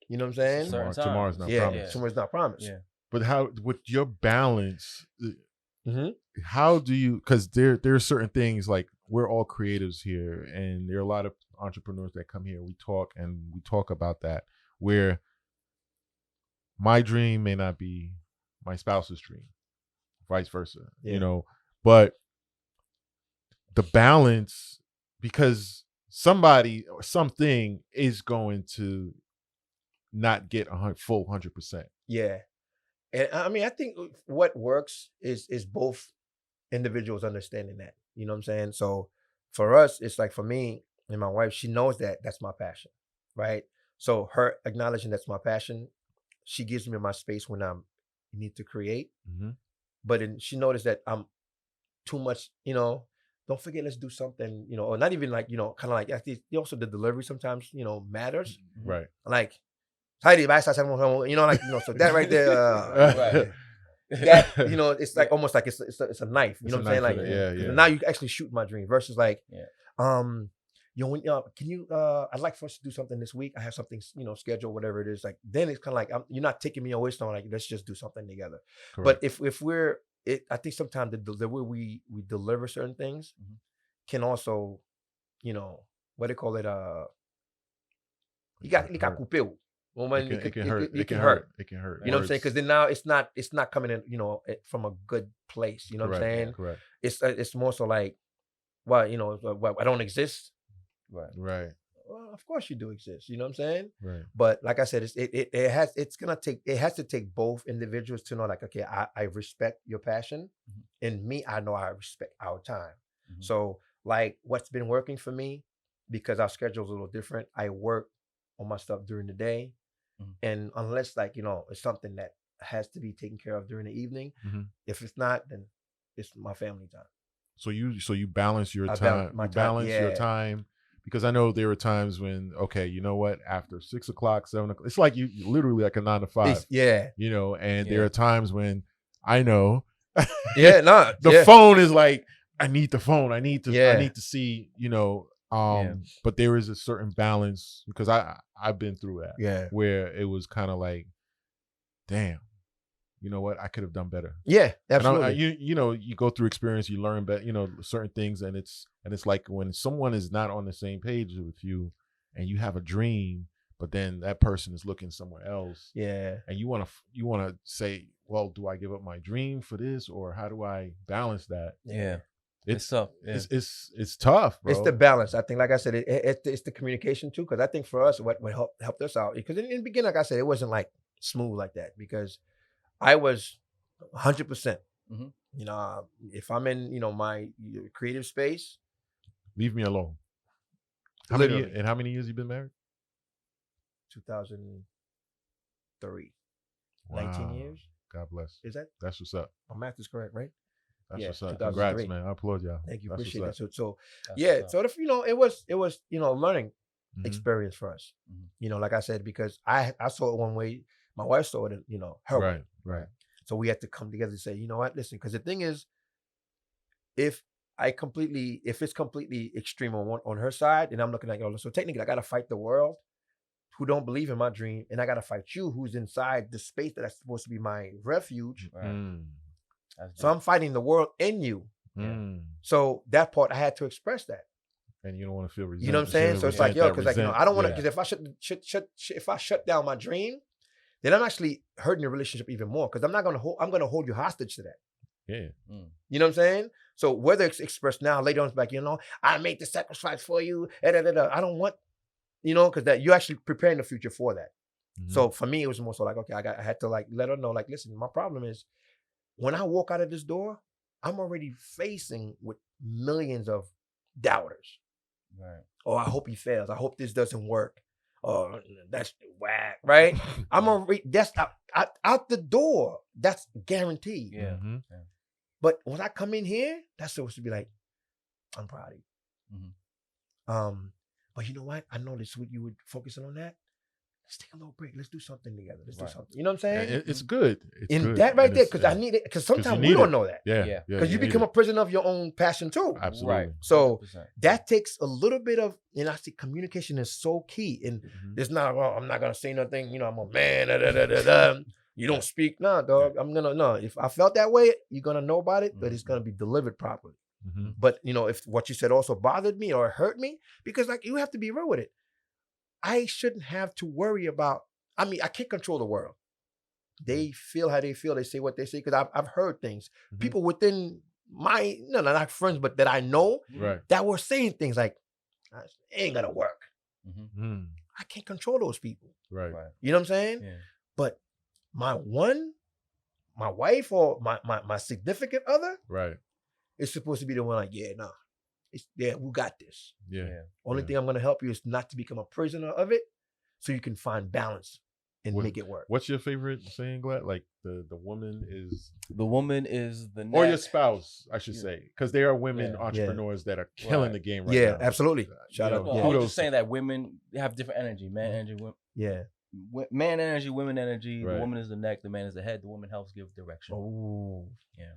you know what I'm saying? Tomorrow's not promised. Tomorrow's not promised. Yeah. But how, with your balance, Mm-hmm. how do you, because there are certain things, like, we're all creatives here, and there are a lot of entrepreneurs that come here. We talk about that, where my dream may not be my spouse's dream, vice versa, but the balance, because somebody or something is going to not get full 100%. Yeah. And I mean, I think what works is both individuals understanding that. You know what I'm saying? So for us, it's like, for me and my wife, she knows that that's my passion, right? So her acknowledging that's my passion, she gives me my space when I need to create. Mm-hmm. But then she noticed that I'm too much, don't forget, let's do something, or not even like, kind of like, also the delivery sometimes, matters. Right. Like, Heidi, like, so that right there, Right. that, it's like almost like it's a knife. You know what I'm saying? Like, yeah. now you actually shoot my dream versus like, can you? I'd like for us to do something this week. I have something, scheduled, whatever it is. Like, then it's kind of like, you're not taking me away. So I'm like, let's just do something together. Correct. But if we're, I think sometimes the way we deliver certain things can also, what they call it, you got coupé. It can hurt. It can hurt. You know what I'm saying? Because then now it's not coming in, from a good place. You know what I'm saying? Correct. It's more so like, well, I don't exist. Right. Well, of course you do exist. You know what I'm saying? Right. But like I said, it has to take both individuals to know, like, okay, I respect your passion, and me, I know I respect our time. So like, what's been working for me, because our schedule's a little different, I work on my stuff during the day. And unless, like, it's something that has to be taken care of during the evening, if it's not, then it's my family time. So you balance your time. Your time, because I know there are times when, okay, you know what, after 6 o'clock, 7 o'clock, it's like you literally like a 9 to 5. And there are times when I know, the phone is like, I need the phone. I need to see, but there is a certain balance, because I've been through that, where it was kind of like, damn, you know what, I could have done better. Yeah, absolutely. You go through experience, you learn better, certain things, and it's like when someone is not on the same page with you, and you have a dream, but then that person is looking somewhere else. Yeah. And you want to say, well, do I give up my dream for this, or how do I balance that? Yeah. It's tough. Yeah. It's tough, bro. It's the balance. I think, like I said, it's the communication too. Because I think for us, what helped us out, because in the beginning, like I said, it wasn't like smooth like that, because I was 100%. If I'm in, my creative space, leave me alone. How many years you been married? 2003. Wow. 19 years. God bless. That's what's up. My math is correct, right? That's what's up. Congrats, man. I applaud y'all. Thank you. Appreciate that. So it was a learning experience for us. Like I said, because I saw it one way, my wife saw it, her way. Right. So we had to come together and say, you know what, listen, because the thing is, if it's completely extreme on her side, and I'm looking like, so technically I got to fight the world who don't believe in my dream, and I got to fight you who's inside the space that's supposed to be my refuge. Right. So I'm fighting the world in you. So that part, I had to express that. And you don't want to feel resentment. You know what I'm saying? So it's like, because I don't want to, because if I shut down my dream, then I'm actually hurting the relationship even more, because I'm going to hold you hostage to that. Yeah. You know what I'm saying? So whether it's expressed now, later on, it's like, I made the sacrifice for you. I don't want, because that you're actually preparing the future for that. So for me, it was more so like, okay, I had to like let her know, like, listen, my problem is when I walk out of this door, I'm already facing with millions of doubters. Right. Oh, I hope he fails. I hope this doesn't work. oh, that's whack, right? I'm gonna read that's out the door. That's guaranteed. Yeah. Mm-hmm. Yeah. But when I come in here, that's supposed to be like, I'm proud of you. Mhm. But you know what? I noticed what you were focusing on that. Let's take a little break. Let's do something together. Let's do Right. something. You know what I'm saying? It's good. It's And good. that right And there, it's- because I need it. Because 'cause sometimes you we need don't it. know that. Yeah. Yeah. Because you need become it. a prisoner of your own passion too. Absolutely. Right. So 100%. that takes a little bit of, and I see communication is so key. And Mhm. there's not, well, I'm not gonna say nothing. You know, I'm a man. Da, da, da, da, da. You don't speak, nah, dog. I'm gonna no. If I felt that way, you're gonna know about it, but it's gonna be delivered properly. Mhm. But you know, if what you said also bothered me or hurt me, because like you have to be real with it. I shouldn't have to worry about. I mean, I can't control the world. They feel how they feel. They say what they say. Because I've heard things. Mhm. People within my not friends, but that I know Right. that were saying things like, "It ain't gonna work." Mhm. Mm. I can't control those people. Right. Right. You know what I'm saying? Yeah. But my wife or my significant other Right. is supposed to be the one like, yeah, nah, we got this. Yeah. Yeah. Only Yeah. thing I'm gonna help you is not to become a prisoner of it, so you can find balance and What- make it work. What's your favorite saying, Glad? Like the woman is, The woman is the or your neck. spouse, I should Yeah. say, because there are women Yeah. entrepreneurs that are killing Right. the game right Yeah, now. absolutely. Shout You out. know, No, Yeah. I was kudos. just saying that women have different energy. Man energy, Yeah. man energy, women energy. Right. The woman is the neck, the man is the head. The woman helps give direction. Oh. Yeah.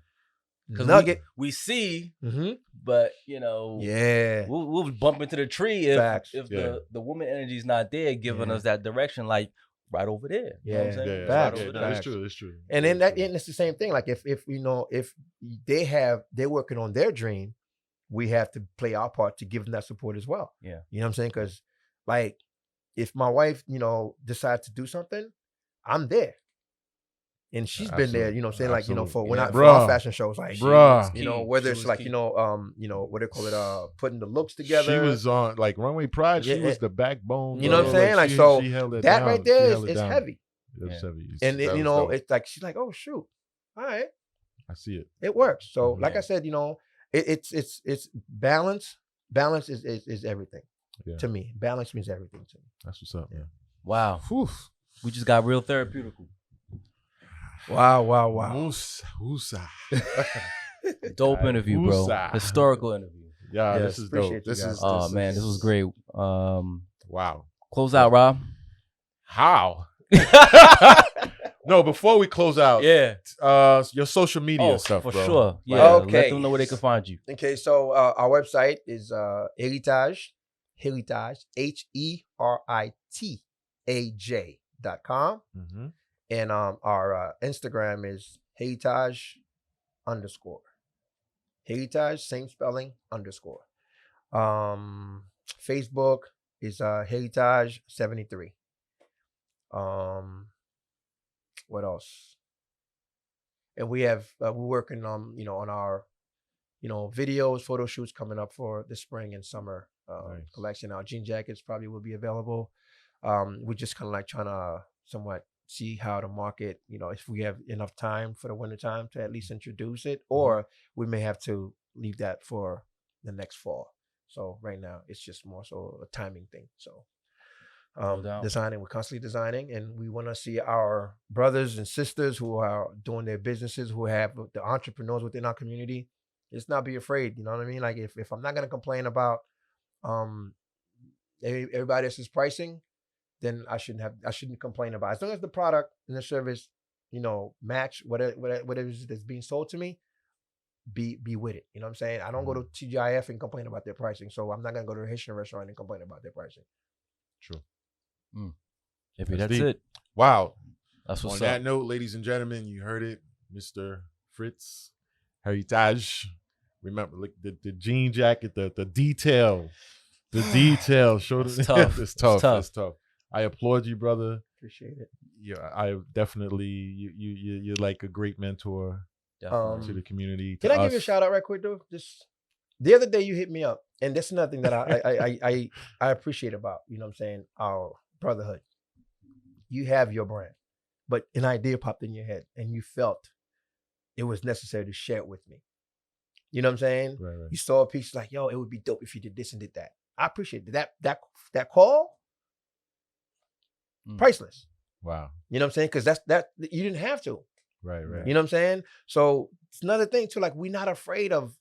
Nugget. We see, Mm-hmm. but you know, Yeah. we'll bump into the tree if Facts. Yeah. the woman energy is not there, giving Yeah. us that direction, like right over there. You know what I'm Yeah. saying? Yeah. Right Facts. over No, there. it's Facts. true. It's true. And It then is that true. and it's the same thing. Like if you know if they're working on their dream, we have to play our part to give them that support as well. Yeah. You know what I'm saying? Because like if my wife, decides to do something, I'm there. And she's been there, Absolutely. saying like, for Absolutely. for our Bruh. fashion shows, like Bruh. whether She it's was like, key. what they call it, putting the looks together. She was on like Runway Pride. She Yeah, was the backbone. You know what I'm bro. saying? Like, she, so she held it that down. right there She held it is down. heavy. It was Yeah. heavy. And That then, was dope. it's like she's like, oh shoot. All right. I see it. It works. So, Mhm. like I said, it's balance. Balance is everything Yeah. to me. Balance means everything to me. That's what's up, man. Wow. Whew. We just got real therapeutical. Wow. Musa. Dope interview, bro. Musa. Historical interview. Yeah, Yes, this is appreciate dope. you This guys. is. Oh man, this was great. Wow. Close out, Rob. How? No, before we close out, Yeah. your social media stuff, for bro. sure. Yeah. Okay. Let them know where they can find you. Okay, so our website is Heritaj, HeritajAJ.com. Mm-hmm. And our Instagram is Heritaj_. Heritaj, same spelling, _. Facebook is Heritaj73. What else? And we have we're working on on our videos, photo shoots coming up for the spring and summer Nice. collection. Our jean jackets probably will be available. We're just kind of like trying to somewhat see how to market, if we have enough time for the winter time to at least introduce it, or we may have to leave that for the next fall. So right now it's just more so a timing thing. So No doubt. we're constantly designing, and we want to see our brothers and sisters who are doing their businesses, who have the entrepreneurs within our community, just not be afraid. You know what I mean? Like if I'm not going to complain about everybody else's pricing, then I shouldn't complain about it. As long as the product and the service, match whatever it is that's being sold to me, be with it. You know what I'm saying? I don't go to TGIF and complain about their pricing. So I'm not gonna go to a Haitian restaurant and complain about their pricing. True. That's deep. it. Wow. That's what's On up. that note, ladies and gentlemen, you heard it, Mr. Fritz Heritaj. Remember, look, the jean jacket, the detail, Show It's the tough. It's tough. tough. It's tough. I applaud you, brother. Appreciate it. Yeah, I definitely you're like a great mentor Definitely. to the community. Can I give you a shout out right quick though? Just the other day you hit me up, and that's another thing that I appreciate about, what I'm saying, our brotherhood. You have your brand, but an idea popped in your head and you felt it was necessary to share it with me. You know what I'm saying? Right. You saw a piece like, yo, it would be dope if you did this and did that. I appreciate that call. priceless. Wow. You know what I'm saying? Because that you didn't have to. Right. You know what I'm saying? So it's another thing too. Like we're not afraid of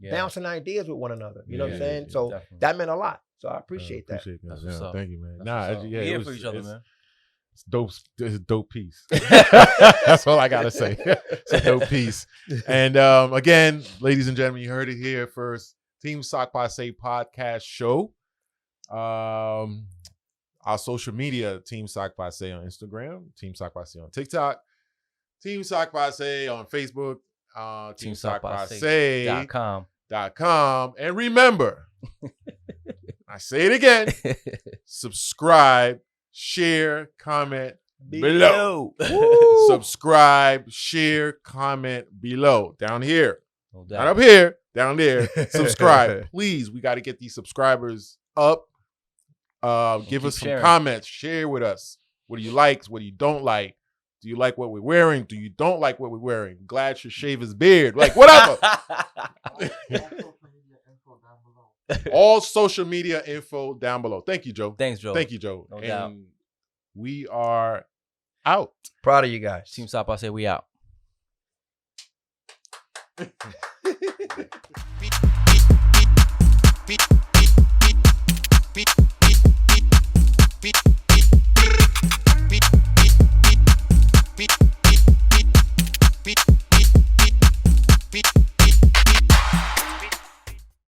Yeah. bouncing ideas with one another. You know what I'm Yeah, saying? So definitely. that meant a lot. So I appreciate that. That's what's up. Thank you, man. That's what's up. Yeah, We're it here was, for each other, man. It's dope. It's a dope piece. That's all I gotta say. It's a dope piece. And again, ladies and gentlemen, you heard it here first. Team Sock Passe podcast show. Our social media: Team Sock Passe on Instagram, Team Sock Passe on TikTok, Team Sock Passe on Facebook, TeamSockPasse.com. And remember, I say it again: subscribe, share, comment below. Subscribe, share, comment below. Down here. No Not up here. Down there. Subscribe. Please, we got to get these subscribers up. Give us some comments. Share with us. What do you like? What do you don't like? Do you like what we're wearing? Do you don't like what we're wearing? Glad should shave his beard. Like, whatever. All social media info down below. Thank you, Joe. Thanks, Joe. Thank you, Joe. No and doubt. we are out. Proud of you guys. Team Sock Passe, we out. Beat.